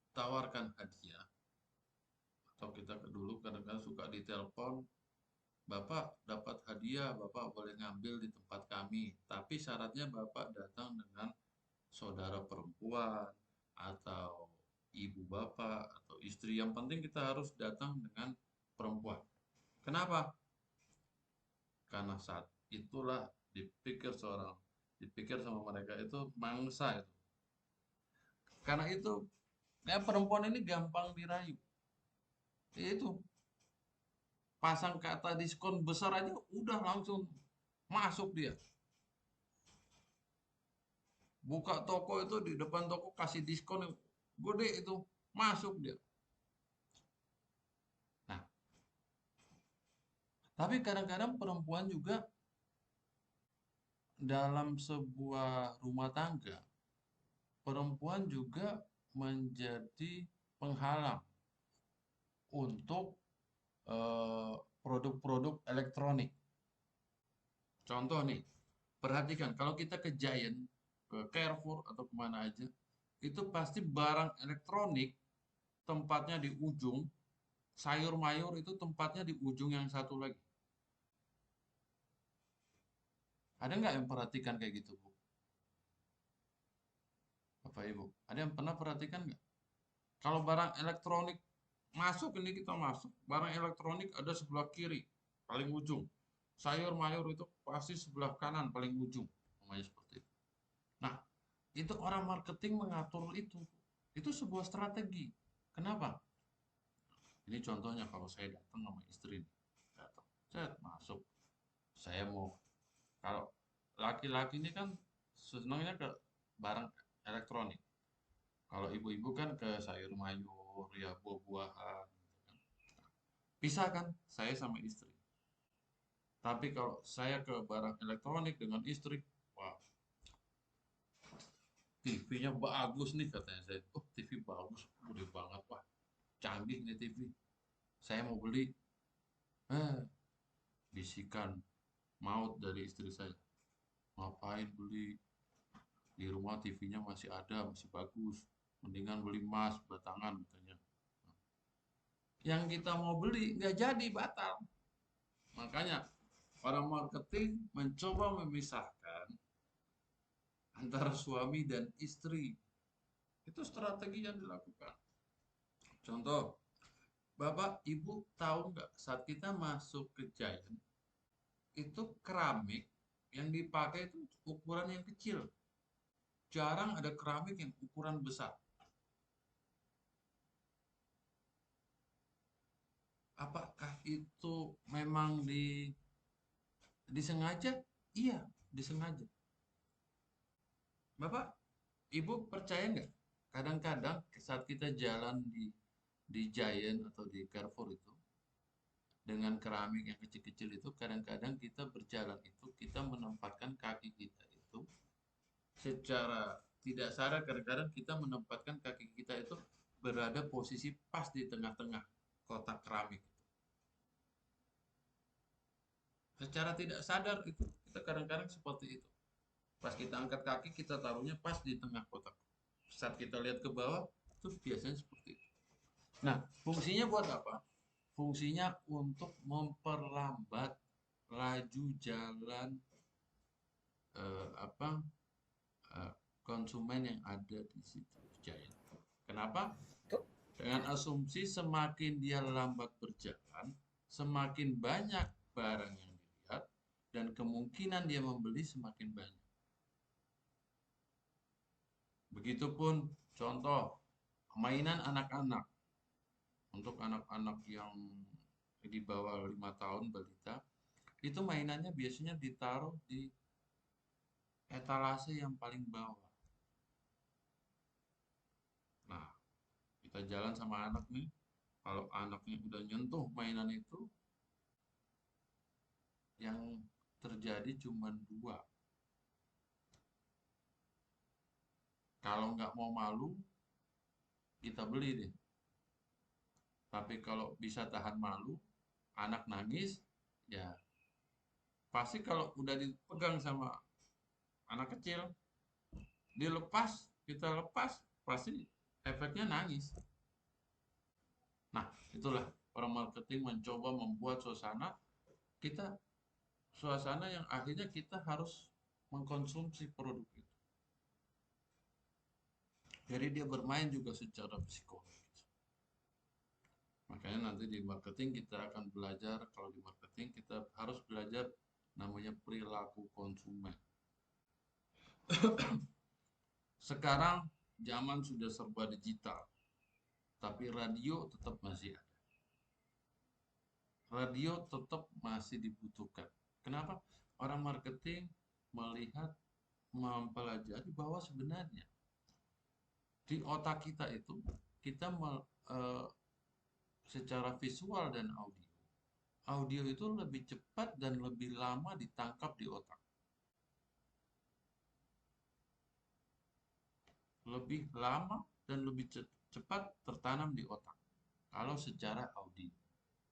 ditawarkan hadiah atau kita dulu kadang-kadang suka ditelepon, Bapak dapat hadiah, Bapak boleh ngambil di tempat kami, tapi syaratnya Bapak datang dengan saudara perempuan atau ibu Bapak atau istri. Yang penting kita harus datang dengan perempuan. Kenapa? Karena saat itulah dipikir sama mereka itu mangsa itu. Karena itu ya perempuan ini gampang dirayu. Itu pasang kata diskon besar aja udah langsung masuk dia. Buka toko itu di depan toko kasih diskon yang gede itu masuk dia. Nah, tapi kadang-kadang perempuan juga dalam sebuah rumah tangga, perempuan juga menjadi penghalang untuk produk-produk elektronik. Contoh nih, perhatikan kalau kita ke Giant, ke Carrefour atau kemana aja, itu pasti barang elektronik tempatnya di ujung, sayur mayur itu tempatnya di ujung yang satu lagi. Ada nggak yang perhatikan kayak gitu, Bu? Bapak Ibu, ada yang pernah perhatikan nggak? Kalau barang elektronik masuk, ini kita masuk, barang elektronik ada sebelah kiri, paling ujung. Sayur mayur itu pasti sebelah kanan, paling ujung. Namanya seperti itu. Nah, itu orang marketing mengatur itu. Itu sebuah strategi. Kenapa? Ini contohnya kalau saya datang sama istri, datang, saya masuk, saya mau, kalau laki-laki ini kan senangnya ke barang elektronik. Kalau ibu-ibu kan ke sayur mayur, ya buah-buahan, gitu kan. Bisa kan saya sama istri. Tapi kalau saya ke barang elektronik dengan istri, wah, TV-nya bagus nih katanya saya. Oh, TV bagus, gede banget, wah, canggih nih TV. Saya mau beli. Bisikan maut dari istri saya. Ngapain beli? Di rumah TV-nya masih ada, masih bagus. Mendingan beli emas batangan katanya. Yang kita mau beli nggak jadi, batal. Makanya para marketing mencoba memisahkan antara suami dan istri. Itu strategi yang dilakukan. Contoh, Bapak Ibu tahu nggak saat kita masuk ke Giant, itu keramik yang dipakai itu ukuran yang kecil. Jarang ada keramik yang ukuran besar. Apakah itu memang disengaja? Iya, disengaja. Bapak, Ibu percaya nggak? Kadang-kadang saat kita jalan di Giant atau di Carrefour itu, dengan keramik yang kecil-kecil itu, kadang-kadang kita berjalan itu, kita menempatkan kaki kita itu secara tidak sadar, kadang-kadang kita menempatkan kaki kita itu berada posisi pas di tengah-tengah kotak keramik. Secara tidak sadar itu kita kadang-kadang seperti itu. Pas kita angkat kaki, kita taruhnya pas di tengah kotak. Saat kita lihat ke bawah, itu biasanya seperti itu. Nah, fungsinya buat apa? Fungsinya untuk memperlambat laju jalan apa konsumen yang ada di situ. Kenapa? Dengan asumsi semakin dia lambat berjalan, semakin banyak barang yang dilihat, dan kemungkinan dia membeli semakin banyak. Begitupun contoh mainan anak-anak. Untuk anak-anak yang di bawah 5 tahun balita, itu mainannya biasanya ditaruh di etalase yang paling bawah. Nah, kita jalan sama anak nih, kalau anaknya udah nyentuh mainan itu, yang terjadi cuma dua. Kalau nggak mau malu, kita beli deh. Tapi kalau bisa tahan malu, anak nangis, ya pasti kalau udah dipegang sama anak kecil, dilepas, kita lepas, pasti efeknya nangis. Nah, itulah orang marketing mencoba membuat suasana yang akhirnya kita harus mengkonsumsi produk itu. Jadi dia bermain juga secara psikologis. Makanya nanti di marketing kita akan belajar, kalau di marketing kita harus belajar namanya perilaku konsumen. Sekarang zaman sudah serba digital, tapi radio tetap masih ada. Radio tetap masih dibutuhkan. Kenapa? Orang marketing melihat, mempelajari bahwa sebenarnya di otak kita itu, kita secara visual dan audio itu lebih cepat dan lebih lama ditangkap di otak. Lebih lama dan lebih cepat tertanam di otak kalau secara audio,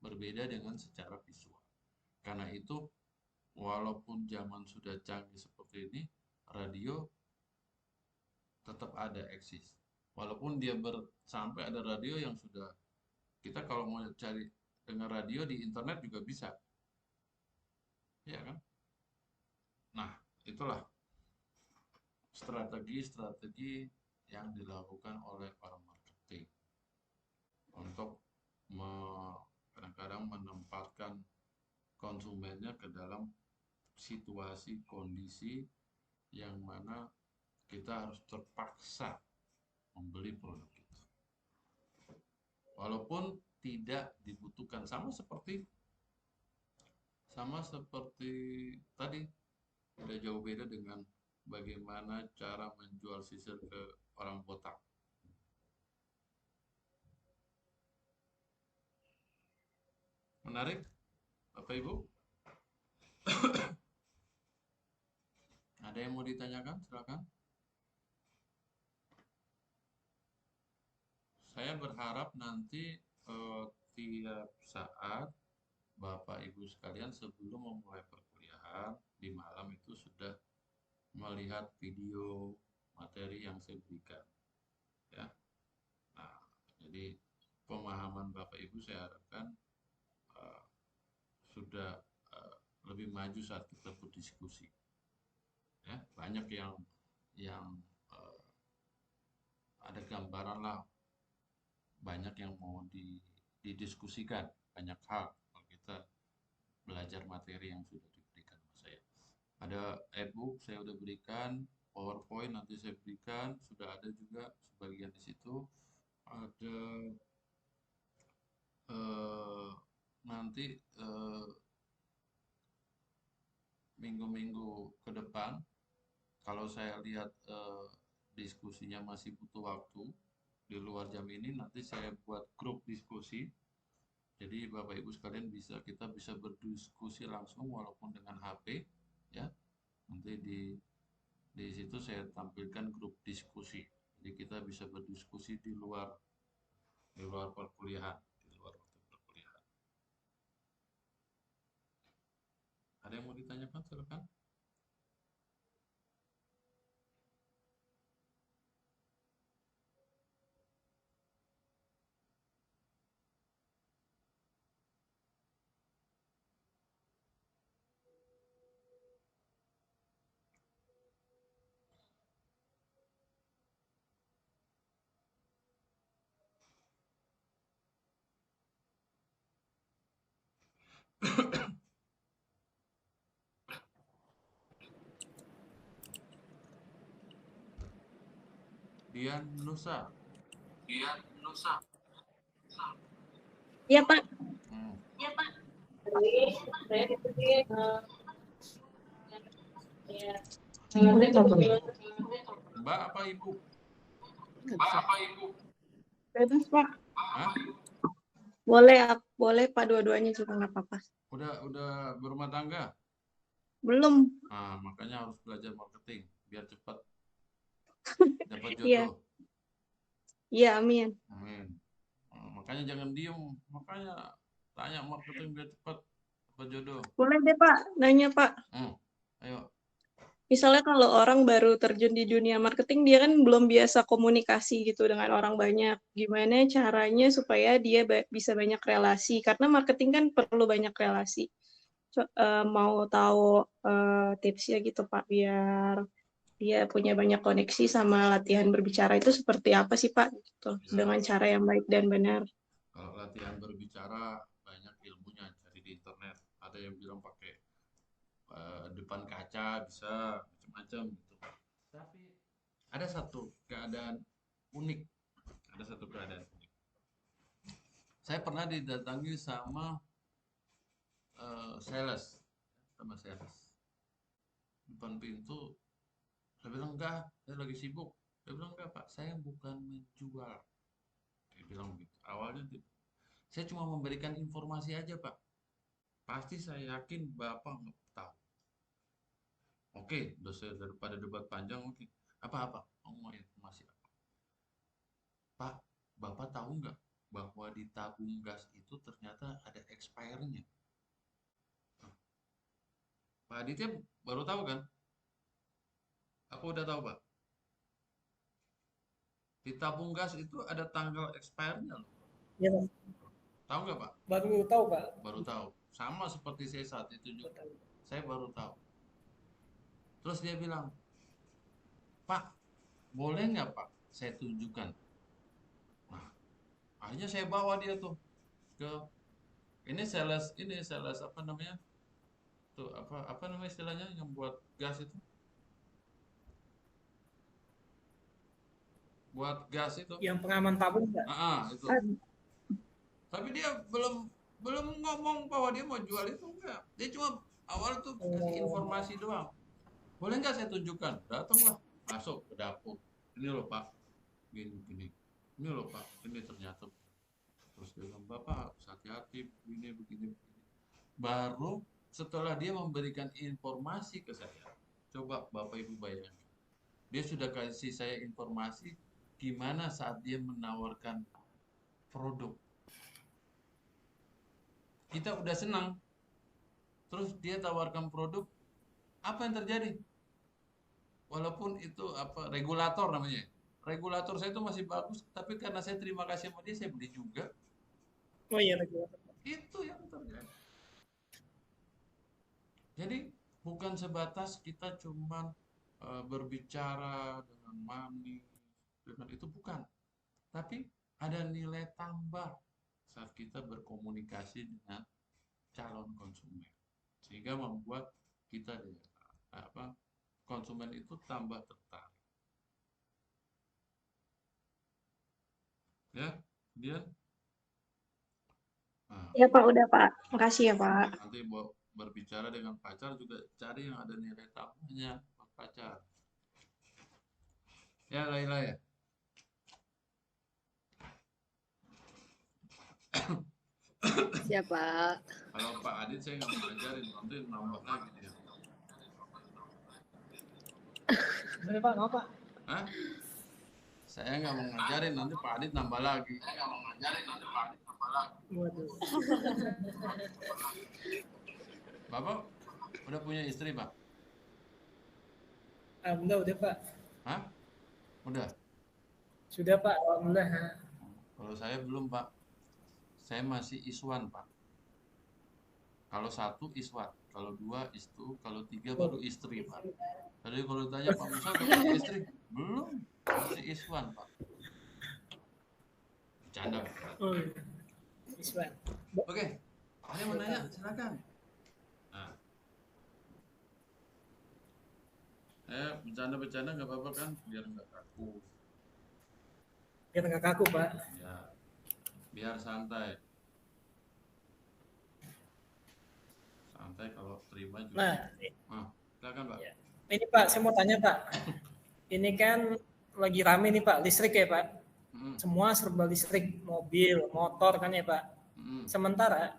berbeda dengan secara visual. Karena itu, walaupun zaman sudah canggih seperti ini, radio tetap ada eksis. Walaupun dia sampai ada radio yang sudah, kita kalau mau cari dengar radio di internet juga bisa. Ya kan? Nah, itulah strategi-strategi yang dilakukan oleh para marketing untuk kadang-kadang menempatkan konsumennya ke dalam situasi kondisi yang mana kita harus terpaksa membeli produk itu. Walaupun tidak dibutuhkan, sama seperti tadi, tidak jauh beda dengan bagaimana cara menjual sisir ke orang botak. Menarik, Bapak Ibu? Ada yang mau ditanyakan? Silakan. Saya berharap nanti tiap saat Bapak Ibu sekalian sebelum memulai perkuliahan di malam itu sudah melihat video materi yang saya berikan. Ya. Nah, jadi pemahaman Bapak Ibu saya harapkan sudah lebih maju saat kita berdiskusi. Ya, banyak yang ada gambaran lah, banyak yang mau didiskusikan, banyak hal kalau kita belajar materi yang sudah diberikan sama saya. Ada e-book saya sudah berikan, PowerPoint nanti saya berikan, sudah ada juga sebagian di situ. Ada nanti minggu-minggu ke depan, kalau saya lihat diskusinya masih butuh waktu di luar jam ini, nanti saya buat grup diskusi Jadi Bapak Ibu sekalian kita bisa berdiskusi langsung walaupun dengan HP ya. Nanti di situ saya tampilkan grup diskusi. Jadi kita bisa berdiskusi di luar perkuliahan, di luar waktu perkuliahan. Ada yang mau ditanyakan? Silakan. Dian Nusa. Iya, Pak. Hmm. Mbak apa Ibu? Bebas, Pak. Hah? Boleh Pak, dua-duanya juga nggak apa-apa. Udah berumah tangga? Belum. Nah, makanya harus belajar marketing biar cepat dapat Iya. jodoh. Iya, amin. Amin. Makanya jangan diem, makanya tanya marketing biar cepat dapat jodoh. Boleh deh, Pak. Nanya, Pak. Ayo. Misalnya kalau orang baru terjun di dunia marketing, dia kan belum biasa komunikasi gitu dengan orang banyak. Gimana caranya supaya dia bisa banyak relasi? Karena marketing kan perlu banyak relasi. Mau tahu tipsnya gitu, Pak, biar dia punya banyak koneksi sama latihan berbicara itu seperti apa sih, Pak? Gitu, dengan cara yang baik dan benar. Kalau latihan berbicara banyak ilmunya, cari di internet. Ada yang bilang pakai depan kaca bisa macam-macam gitu. Tapi ada satu keadaan unik. Saya pernah didatangi sama sales, depan pintu. Saya bilang enggak, saya lagi sibuk. Dia bilang enggak Pak, saya bukan menjual. Dia bilang begitu. Awalnya saya cuma memberikan informasi aja Pak. Pasti saya yakin Bapak nggak tahu. Oke, dosa daripada debat panjang, oke. Apa-apa? Oh, mau informasi apa? Pak, Bapak tahu nggak bahwa di tabung gas itu ternyata ada expire-nya? Pak Aditya baru tahu kan? Aku udah tahu Pak. Di tabung gas itu ada tanggal expire-nya loh. Iya, Pak. Tahu nggak Pak? Baru tahu, Pak. Baru tahu. Sama seperti saya saat itu juga. Saya baru tahu. Terus dia bilang, Pak, boleh nggak Pak saya tunjukkan? Nah, akhirnya saya bawa dia tuh ke ini sales apa namanya? Tuh apa namanya istilahnya yang buat gas itu? Buat gas itu. Yang pengaman tabung, Pak. Itu. Tapi dia belum ngomong bahwa dia mau jual itu enggak. Dia cuma awal tuh kasih informasi doang. Boleh nggak saya tunjukkan? Datanglah, masuk ke dapur. Ini loh Pak, gini. Ini loh Pak, ini ternyata. Terus dia bilang, Bapak hati-hati, begini. Baru setelah dia memberikan informasi ke saya, coba Bapak Ibu bayangkan. Dia sudah kasih saya informasi gimana saat dia menawarkan produk. Kita udah senang. Terus dia tawarkan produk, apa yang terjadi? Walaupun itu regulator namanya. Regulator saya itu masih bagus, tapi karena saya terima kasih sama dia, saya beli juga. Oh iya, regulator. Itu yang terjadi. Jadi bukan sebatas kita cuma berbicara dengan manis, dengan itu bukan. Tapi ada nilai tambah saat kita berkomunikasi dengan calon konsumen, sehingga membuat kita konsumen itu tambah tertarik. Ya, dia. Nah, Ya Pak, udah Pak. Makasih ya Pak. nanti berbicara dengan pacar juga cari yang ada nilai tambahnya buat pacar. Ya, Laila ya. Siapa? Kalau Pak Adit saya nggak mau ngajarin, nanti nambah lagi dia. Boleh Pak, mau Pak? Hah? Saya nggak mau ngajarin, nanti Pak Adit nambah lagi. Waduh. Bapak udah punya istri, Pak? Alhamdulillah udah Pak. Hah? Udah? Sudah Pak, alhamdulillah. Kalau saya belum, Pak. Saya masih iswan, Pak. Kalau satu iswat, kalau dua istu, kalau tiga baru istri, Pak. Tadi kalau ditanya Pak Musa udah punya istri? Belum, masih iswan, Pak. Bercanda, Pak. Oh, iya. Iswan. Oke, ada yang mau nanya? Silakan. Nah. Bercanda-bercanda nggak apa-apa kan? Biar nggak kaku. Biar nggak kaku Pak. Ya, biar santai. Santai kalau terima juga. Nah, Silakan, Pak. ya. Ini Pak, saya mau tanya Pak. Ini kan lagi rame nih Pak, listrik ya Pak. Semua serba listrik, mobil, motor kan ya Pak. Sementara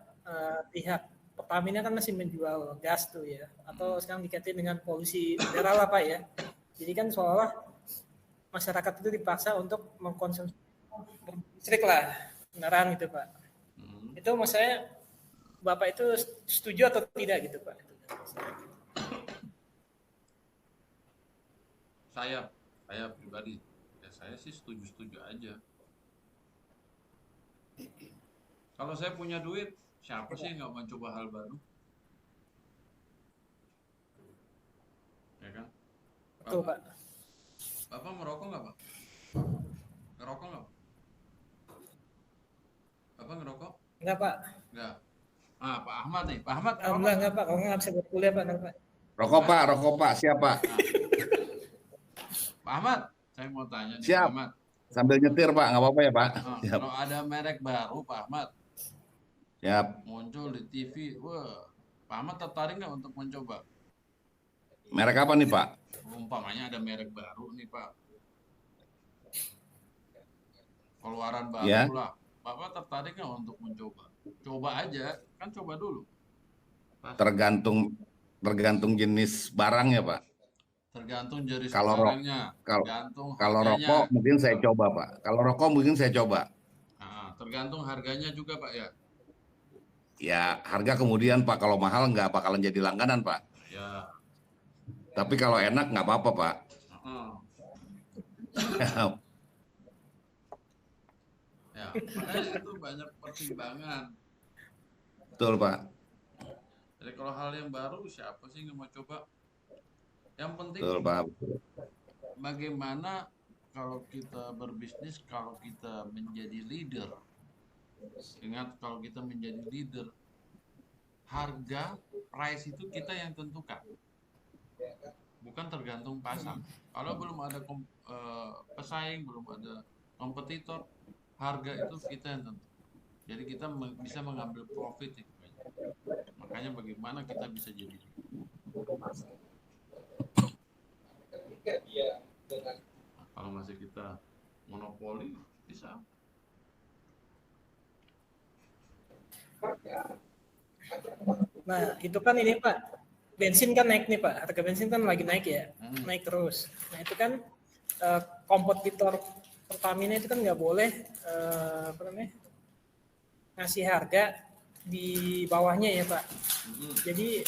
pihak Pertamina kan masih menjual gas tuh ya, atau sekarang dikaitin dengan polusi udara lah Pak ya. Jadi kan seolah masyarakat itu dipaksa untuk mengkonsumsi listrik lah, kendaraan gitu Pak. Itu maksud saya, Bapak itu setuju atau tidak gitu Pak? Saya pribadi, ya saya sih setuju-setuju aja. Kalau saya punya duit, siapa sih nggak mau coba hal baru? Ya kan? Betul Pak. Bapak merokok nggak, Pak? Ngerokok nggak, Pak? Bapak ngerokok? Enggak Pak. Nggak. Pak Ahmad nih. Pak Ahmad ngerokok? Alhamdulillah enggak Pak, kalau nggak bisa berkuliah Pak. Enggak, Pak. Rokok Pak, siapa? Pak Ahmad, saya mau tanya nih, Siap. Pak Ahmad. Sambil nyetir Pak, nggak apa-apa ya Pak? Siap. Kalau ada merek baru, Pak Ahmad, Siap. muncul di TV, wah, Pak Ahmad tertarik nggak untuk mencoba? Merek apa nih Pak? Umpamanya ada merek baru nih, Pak. Keluaran baru Ya. lah. Bapak tertarik nggak untuk mencoba? Coba aja, kan coba dulu. Tergantung jenis barangnya Pak. Tergantung jenis Kalau barangnya, kalau tergantung Kalau harganya. rokok mungkin saya coba Pak. Kalau rokok mungkin saya coba. Nah, tergantung harganya juga, Pak ya. Ya harga kemudian Pak, kalau mahal nggak bakalan jadi langganan Pak. Ya. Tapi kalau enak nggak apa-apa Pak. Ya, makanya itu banyak pertimbangan. Betul Pak. Jadi kalau hal yang baru, siapa sih nggak mau coba? Yang penting Betul Pak. bagaimana kalau kita berbisnis, kalau kita menjadi leader. Ingat, kalau kita menjadi leader, harga, price itu kita yang tentukan. Bukan tergantung pasar. Kalau belum ada pesaing, belum ada kompetitor, harga itu kita yang tentukan. Jadi kita bisa mengambil profit itu. Makanya bagaimana kita bisa jadi leader. Kalau masih kita monopoli, bisa. Nah, itu kan ini Pak, bensin kan naik nih Pak, harga bensin kan lagi naik ya, naik terus. Nah itu kan kompetitor Pertamina itu kan nggak boleh ngasih harga di bawahnya ya Pak. Jadi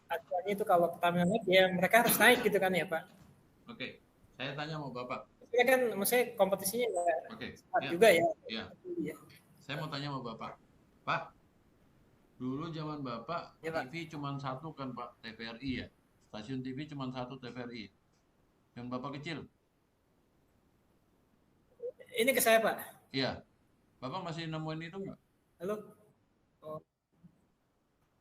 acuannya itu kalau Pertamina naik ya mereka harus naik gitu kan ya Pak. Oke, saya tanya sama Bapak. Ini kan maksudnya kompetisinya nggak juga ya. Iya. Saya mau tanya sama Bapak. Pak, dulu zaman Bapak ya, Pak. TV cuma satu kan Pak, TVRI ya. Stasiun TV cuma satu, TVRI. Yang Bapak kecil? Ini ke saya Pak. Iya. Bapak masih nemuin itu nggak? Halo. Oh.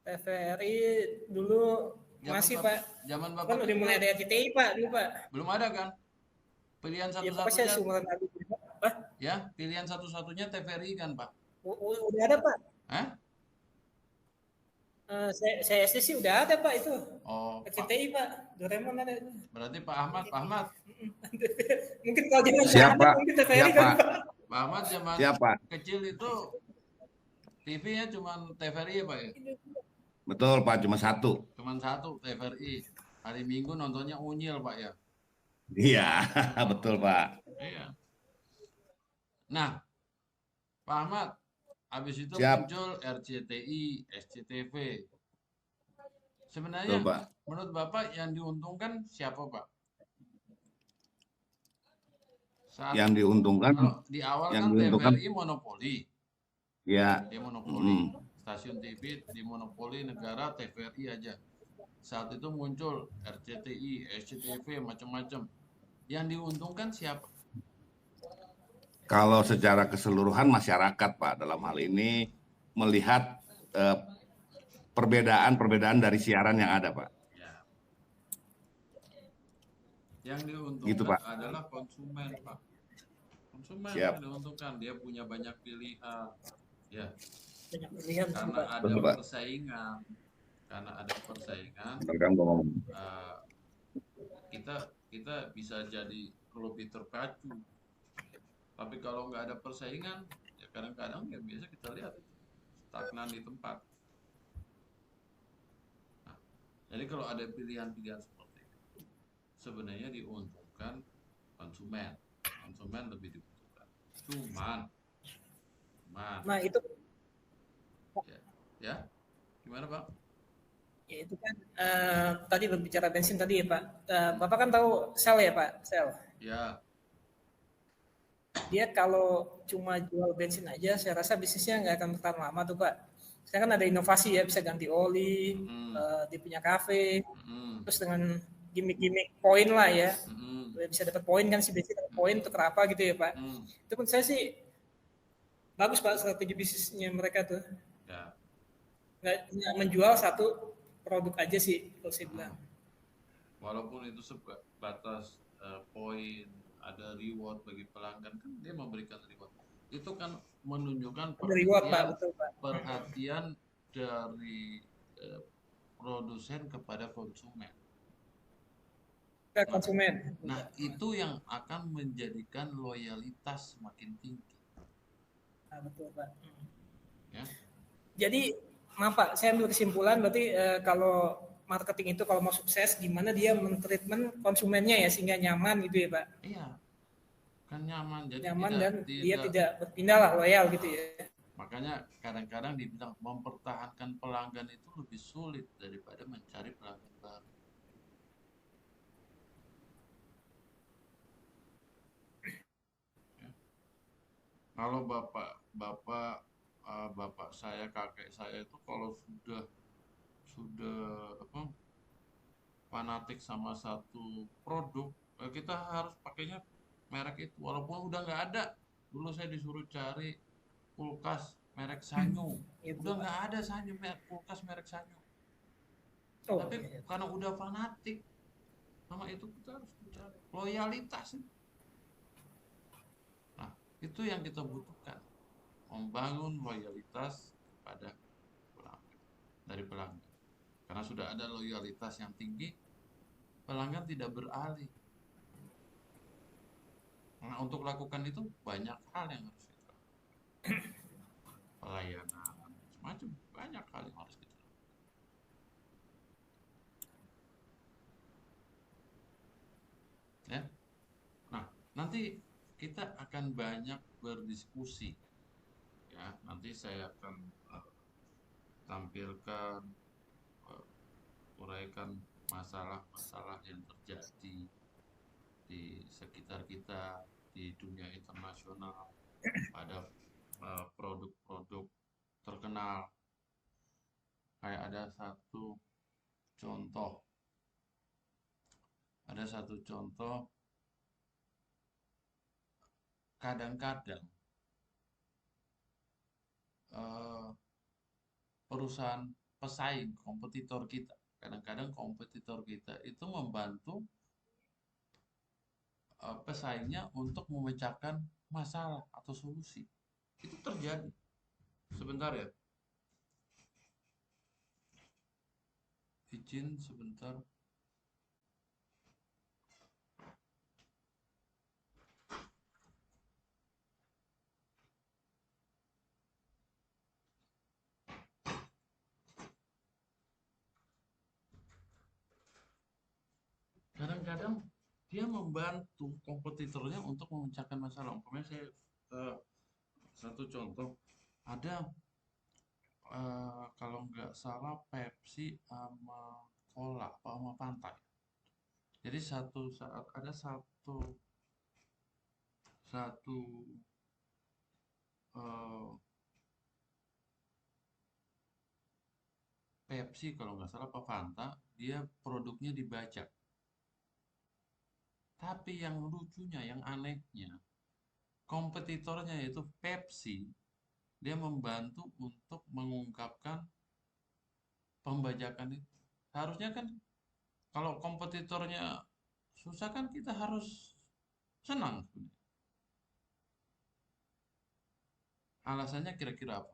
TVRI dulu masih Pak. Zaman Bapak Kan udah mulai ada RCTI Pak dulu Pak. Belum ada kan? Pilihan Ya Pak saya satu-satunya. Pak. Ya, pilihan satu-satunya TVRI kan Pak? Udah ada Pak. Hah? Saya SD sih udah ada Pak itu. Oh, RCTI Pak. Doraemon ada. berarti Pak Ahmad. Mungkin kalau zaman Siapa? mungkin TVRI kan Pak. Pak Ahmad zaman Siapa? kecil itu TV-nya cuma TVRI ya Pak ya? Betul Pak, cuma satu. Cuma satu TVRI. Hari Minggu nontonnya Unyil Pak ya? Iya, betul Pak. Iya. Nah, Pak Ahmad, habis itu Siap, muncul RCTI, SCTV. betul Sebenarnya Pak. menurut Bapak yang diuntungkan siapa Pak? Saat Yang diuntungkan, kalau di awal yang kan diuntungkan, TVRI monopoli, ya, dia monopoli. mm, Stasiun TV di monopoli negara TVRI aja. Saat itu muncul RCTI, SCTV, macam-macam. Yang diuntungkan siapa? kalau secara keseluruhan masyarakat Pak dalam hal ini melihat eh, perbedaan-perbedaan dari siaran yang ada Pak. Ya. Yang Gitu diuntungkan Pak. adalah konsumen, Pak. Konsumen yang Siap, diuntungkan, dia punya banyak pilihan. Ya, Banyak pilihan sih, karena Pak. ada betul Pak. persaingan. Karena ada persaingan, Betul ngomong. eh, kita kita bisa jadi lebih terpacu. Tapi kalau nggak ada persaingan, ya kadang-kadang ya biasa kita lihat stagnan di tempat. Nah, jadi kalau ada pilihan-pilihan seperti itu, sebenarnya diuntungkan konsumen. Konsumen lebih diuntungkan. Cuman, Nah, itu ya, ya, gimana Pak? ya itu kan tadi berbicara bensin tadi ya Pak. Bapak kan tahu Shell ya Pak, Shell. Ya, Dia kalau cuma jual bensin aja, saya rasa bisnisnya nggak akan bertahan lama tuh Pak. Sekarang kan ada inovasi ya, bisa ganti oli, dia punya kafe, terus dengan gimmick-gimmick poin lah ya, bisa dapat poin kan si bensin dapat poin untuk apa gitu ya Pak. Itu menurut saya sih bagus Pak strategi bisnisnya mereka tuh. ya. Nggak menjual satu produk aja sih kalau saya bilang. Walaupun itu sebatas poin, ada reward bagi pelanggan, kan dia memberikan reward. Itu kan menunjukkan Reward Pak, perhatian, betul Pak. perhatian dari produsen kepada konsumen. Ke konsumen. Nah, itu yang akan menjadikan loyalitas semakin tinggi. Nah, betul Pak. Ya. Jadi maaf Pak, saya ambil kesimpulan berarti kalau marketing itu kalau mau sukses gimana dia mentreatment konsumennya ya sehingga nyaman gitu ya Pak. Iya, kan nyaman. Jadi Nyaman dan dia tidak berpindah lah, loyal gitu ya. makanya kadang-kadang dibilang mempertahankan pelanggan itu lebih sulit daripada mencari pelanggan baru. Ya. Kalau bapak saya, kakek saya itu kalau sudah apa fanatik sama satu produk, kita harus pakainya merek itu walaupun udah nggak ada. Dulu saya disuruh cari kulkas merek Sanyo, Gitu, udah Pak. nggak ada Sanyo, kulkas merek Sanyo. Oh, Tapi iya. karena udah fanatik sama itu, kita harus mencari loyalitas. Nah, itu yang kita butuhkan, membangun loyalitas kepada pelanggan, dari pelanggan. Karena sudah ada loyalitas yang tinggi, pelanggan tidak beralih. Nah, untuk lakukan itu banyak hal yang harus kita lakukan. Pelayanan, macam banyak hal yang harus kita lakukan. Ya. Nah, nanti kita akan banyak berdiskusi. Ya, nanti saya akan tampilkan, uraikan masalah-masalah yang terjadi di sekitar kita, di dunia internasional, pada produk-produk terkenal. Kayak ada satu contoh, kadang-kadang perusahaan pesaing, kompetitor kita, kadang-kadang kompetitor kita itu membantu pesaingnya untuk memecahkan masalah atau solusi. Itu terjadi. Sebentar ya. Izin sebentar. terkadang dia membantu kompetitornya untuk memecahkan masalah. Umpamanya saya satu contoh, ada kalau nggak salah Pepsi sama Cola apa sama Fanta. Jadi satu saat ada satu eh, Pepsi kalau nggak salah apa Fanta, dia produknya dibajak. Tapi yang lucunya, yang anehnya, kompetitornya yaitu Pepsi, dia membantu untuk mengungkapkan pembajakan itu. Harusnya kan kalau kompetitornya susah kan kita harus senang. Alasannya kira-kira apa?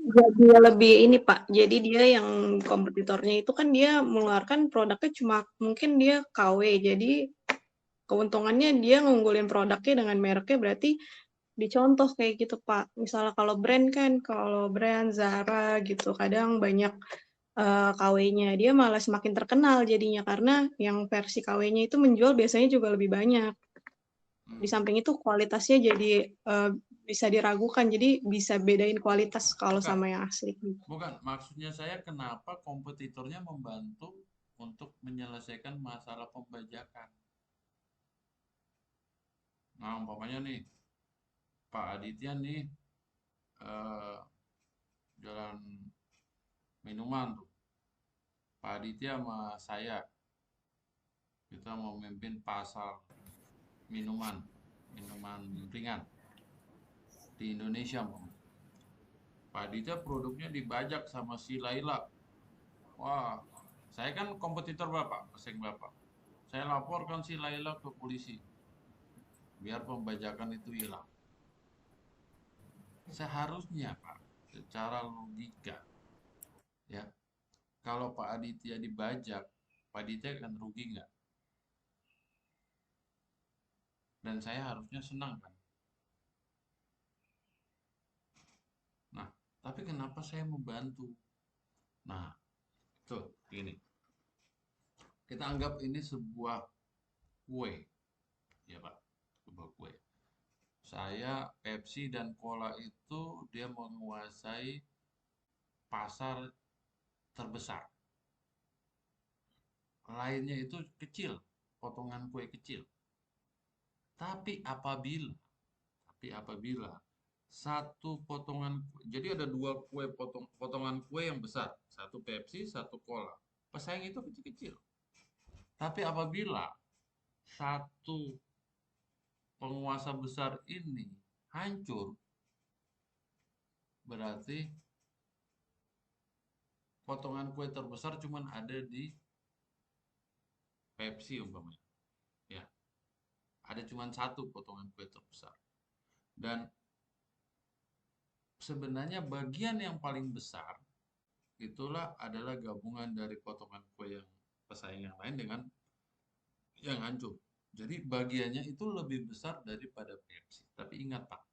Dia lebih ini Pak, jadi dia yang kompetitornya itu kan dia mengeluarkan produknya cuma mungkin dia KW, jadi keuntungannya dia ngunggulin produknya dengan mereknya berarti dicontoh kayak gitu Pak. Misalnya kalau brand Zara gitu kadang banyak KW-nya, dia malah semakin terkenal jadinya karena yang versi KW-nya itu menjual biasanya juga lebih banyak. Di samping itu kualitasnya jadi bisa diragukan, jadi bisa bedain kualitas kalau Bukan, sama yang asli. bukan. Maksudnya saya kenapa kompetitornya membantu untuk menyelesaikan masalah pembajakan. Nah, umpamanya nih, Pak Aditya nih eh, jualan minuman tuh. Pak Aditya sama saya, kita mau memimpin pasar minuman, minuman ringan di Indonesia. Pak Aditya produknya dibajak sama si Laila. Wah, saya kan kompetitor Bapak, pesaing Bapak. Saya laporkan si Laila ke polisi, biar pembajakan itu hilang. Seharusnya Pak, secara logika, ya, kalau Pak Aditya dibajak, Pak Aditya akan rugi nggak? Dan saya harusnya senang kan? Nah, tapi kenapa saya membantu? Nah, tuh, gini. Kita anggap ini sebuah kue, ya Pak, sebuah kue. Saya, Pepsi dan Cola itu dia menguasai pasar terbesar. Lainnya itu kecil, potongan kue kecil. Tapi apabila satu potongan, jadi ada dua potongan kue yang besar, satu Pepsi, satu Cola. Pesaing itu kecil-kecil. Tapi apabila satu penguasa besar ini hancur, berarti potongan kue terbesar cuma ada di Pepsi umpamanya. Ya, ada cuma satu potongan kue terbesar. Dan sebenarnya bagian yang paling besar itulah adalah gabungan dari potongan kue yang pesaing yang lain dengan yang hancur. Jadi bagiannya itu lebih besar daripada Pepsi. Tapi ingat Pak,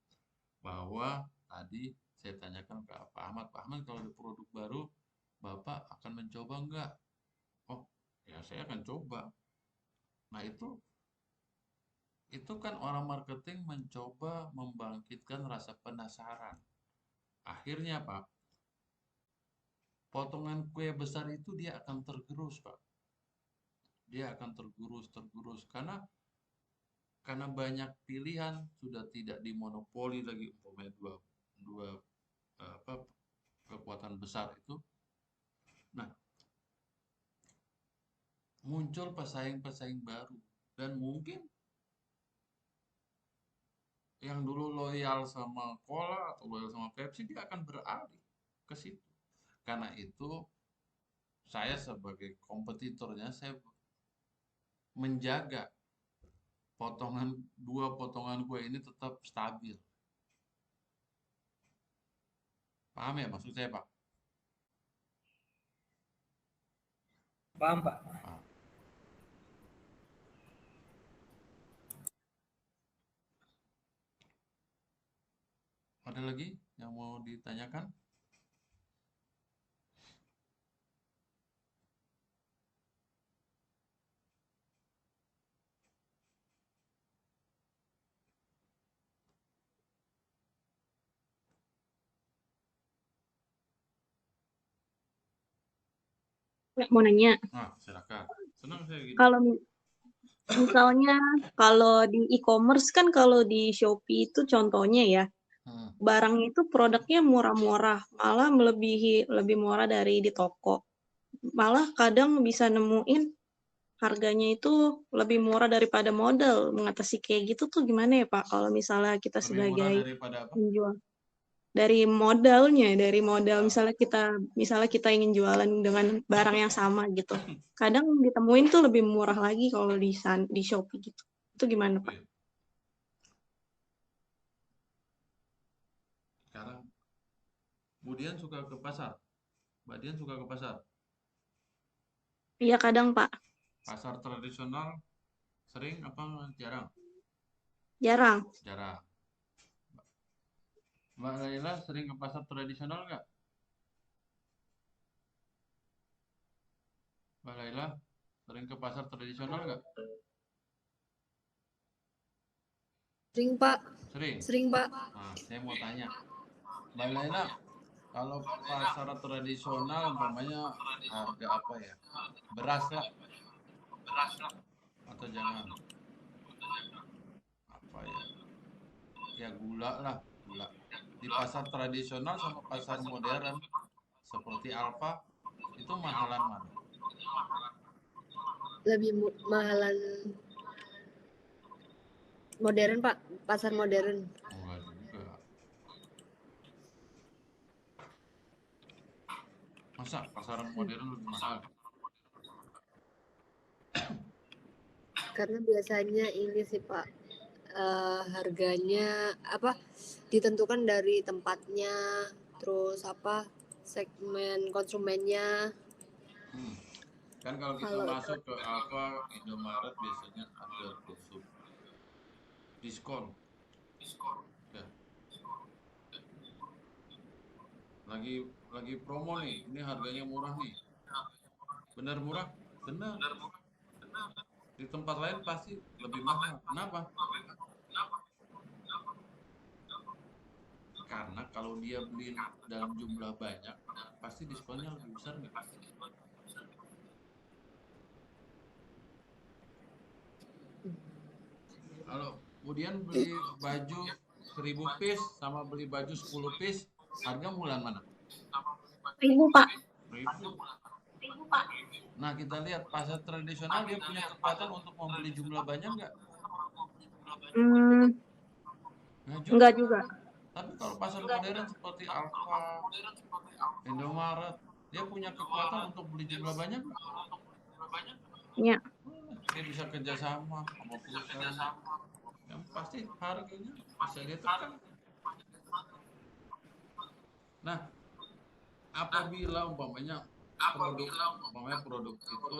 bahwa tadi saya tanyakan ke Pak Ahmad, kalau ada produk baru, Bapak akan mencoba enggak? Oh, ya saya akan coba. Nah itu kan orang marketing mencoba membangkitkan rasa penasaran. Akhirnya Pak, potongan kue besar itu dia akan tergerus Pak. Dia akan tergerus karena banyak pilihan, sudah tidak dimonopoli lagi umpamanya dua apa kekuatan besar itu. Nah, muncul pesaing-pesaing baru dan mungkin yang dulu loyal sama Cola atau loyal sama Pepsi dia akan beralih ke situ. Karena itu saya sebagai kompetitornya saya menjaga dua potongan kue ini tetap stabil. Paham ya maksud saya Pak? Paham Pak? Paham. Ada lagi yang mau ditanyakan? Mau nanya, Nah, silakan. Senang saya gitu. kalau misalnya kalau di e-commerce kan kalau di Shopee itu contohnya ya, Hmm. barangnya itu produknya murah-murah, malah lebih murah dari di toko. Malah kadang bisa nemuin harganya itu lebih murah daripada modal. Mengatasi kayak gitu tuh gimana ya Pak? Kalau misalnya kita Lebih murah sebagai daripada apa? penjual, dari modal Ah, misalnya kita ingin jualan dengan barang yang sama gitu. Kadang ditemuin tuh lebih murah lagi kalau di Shopee gitu. Itu gimana Pak? Shopee. Sekarang, kemudian suka ke pasar. Mbak Dian suka ke pasar. Iya kadang Pak, Pasar tradisional sering apa jarang? jarang. Jarang. Mbak Laila sering ke pasar tradisional nggak? Mbak Laila sering ke pasar tradisional nggak? Sering Pak, Sering. sering Pak. Nah, saya mau tanya, Mbak Laila, kalau pasar tradisional umpamanya harga apa ya? Beras lah atau jangan apa ya? Ya gula lah, gula. Di pasar tradisional sama pasar modern seperti Alfa itu mahalan mana? Lebih mahalan modern Pak, pasar modern. Enggak juga. Masa pasaran modern lebih mahal? Karena biasanya ini sih Pak, harganya apa ditentukan dari tempatnya, terus apa segmen konsumennya. Hmm. Kan kalau kita Kalau masuk ke Alfa, Indomaret biasanya ada tusuk diskon. Ya, lagi promo nih. Ini harganya murah nih. Benar murah? Benar. Di tempat lain pasti lebih mahal. Kenapa? Karena kalau dia beli dalam jumlah banyak, pasti diskonnya lebih besar nggak? Kalau kemudian beli baju 1000 piece sama beli baju 10 piece, harga bulan mana? 1.000 Pak. 1000. Nah, kita lihat pasar tradisional dia punya kekuatan untuk membeli jumlah banyak nggak? Hmm, Nggak juga. enggak juga. Tapi kalau pasar modern seperti Alfa, Indomaret, dia punya kekuatan untuk beli jumlah banyak nggak? Ya. Dia bisa kerjasama sama perusahaan. Yang pasti harganya bisa dia tekan. Nah, apabila produk itu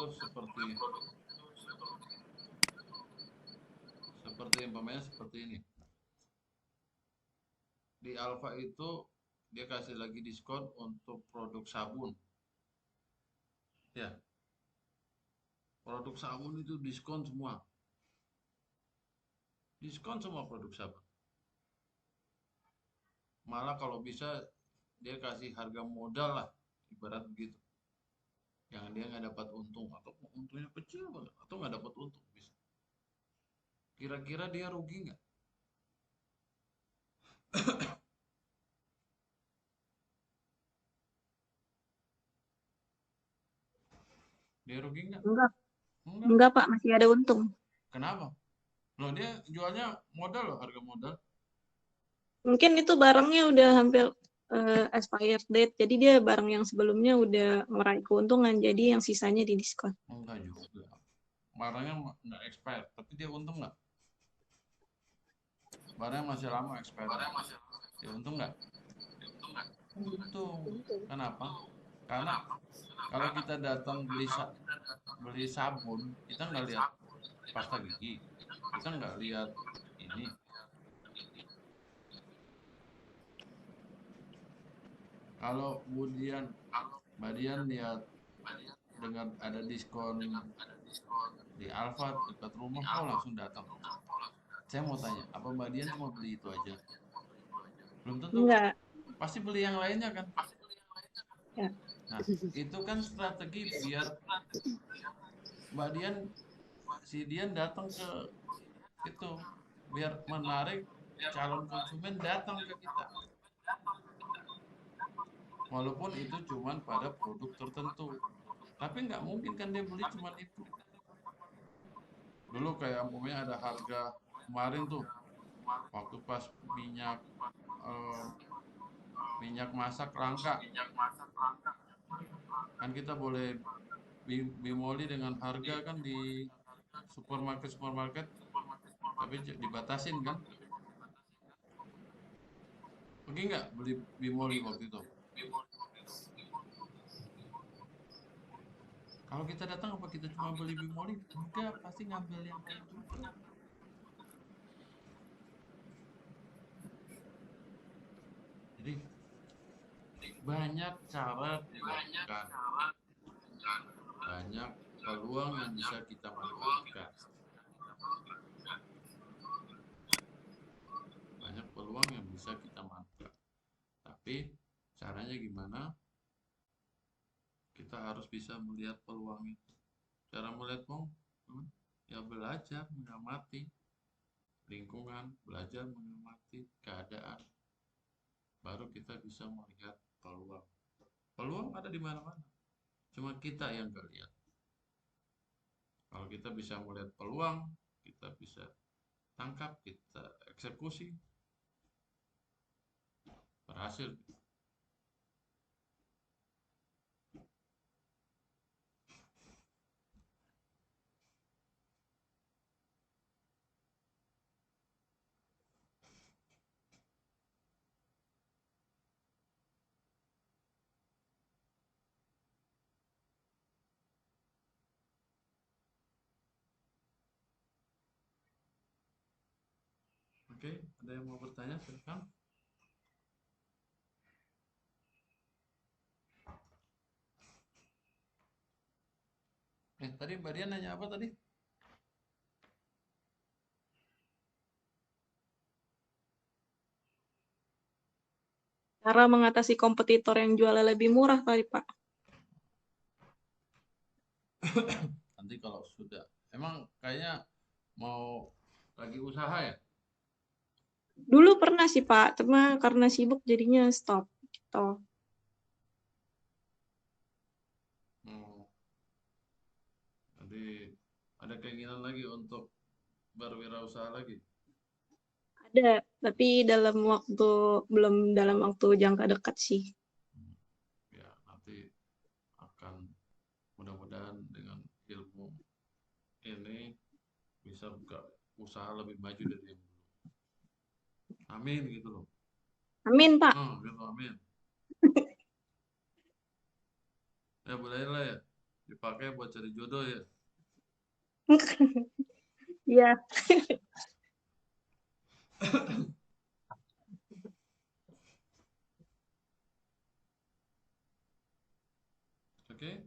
seperti umpamanya seperti ini. Di Alfa itu dia kasih lagi diskon untuk produk sabun. Ya, produk sabun itu diskon semua. Diskon semua produk sabun. Malah kalau bisa dia kasih harga modal lah, ibarat begitu. Jangan dia nggak dapat untung atau untungnya kecil banget atau nggak dapat untung bisa. Kira-kira dia rugi nggak? Dia rugi nggak? Enggak, Enggak. enggak Pak, masih ada untung. Kenapa? Loh dia jualnya modal loh, harga modal. Mungkin itu barangnya udah hampir expired date, jadi dia barang yang sebelumnya udah meraih keuntungan, jadi yang sisanya di diskon. Enggak juga. Barangnya nggak expired, tapi dia untung nggak? Barangnya masih lama expired. Dia untung nggak? Untung. untung. Kenapa? Karena kalau kita datang beli sabun, kita nggak lihat pasta gigi, kita nggak lihat ini, Kalau kemudian Mbak Dian lihat dengan ada diskon di Alfat dekat rumah, oh langsung datang. Saya mau tanya, apa Mbak Dian cuma beli itu aja? Belum tentu kan? Enggak. Pasti beli yang lainnya kan? Ya. Nah, itu kan strategi biar Mbak Dian, si Dian datang ke itu, biar menarik calon konsumen datang ke kita. Walaupun itu cuman pada produk tertentu. Tapi nggak mungkin kan dia beli cuman itu. Dulu kayak umpamanya ada harga kemarin tuh, waktu pas minyak eh, minyak masak langka, kan kita boleh bimoli dengan harga kan di supermarket, tapi dibatasin kan. Pergi nggak beli bimoli waktu itu? Kalau kita datang apa kita cuma beli bimoli? Enggak, pasti ngambil yang lain juga. Jadi banyak cara dilakukan, banyak peluang yang bisa kita manfaatkan, banyak peluang yang bisa kita manfaatkan. Tapi caranya gimana? Kita harus bisa melihat peluang itu. Cara melihat peluang, ya belajar mengamati lingkungan, belajar mengamati keadaan, baru kita bisa melihat peluang. Peluang ada di mana-mana, cuma kita yang nggak lihat. Kalau kita bisa melihat peluang, kita bisa tangkap, kita eksekusi, berhasil. Oke, ada yang mau bertanya? Silakan. Tadi Mbak Dian nanya apa tadi? Cara mengatasi kompetitor yang jualnya lebih murah tadi, Pak. Nanti kalau sudah, emang kayaknya mau lagi usaha ya? Dulu pernah sih, Pak, cuma karena sibuk jadinya stop. Gitu. Jadi ada keinginan lagi untuk berwirausaha lagi? Ada, tapi belum dalam waktu jangka dekat sih. Ya, nanti akan mudah-mudahan dengan ilmu ini bisa buka usaha lebih maju dari yang dulu. Amin gitu loh. Amin, Pak. Gitu, amin. Ya boleh lah ya, dipakai buat cari jodoh ya. Iya. Oke.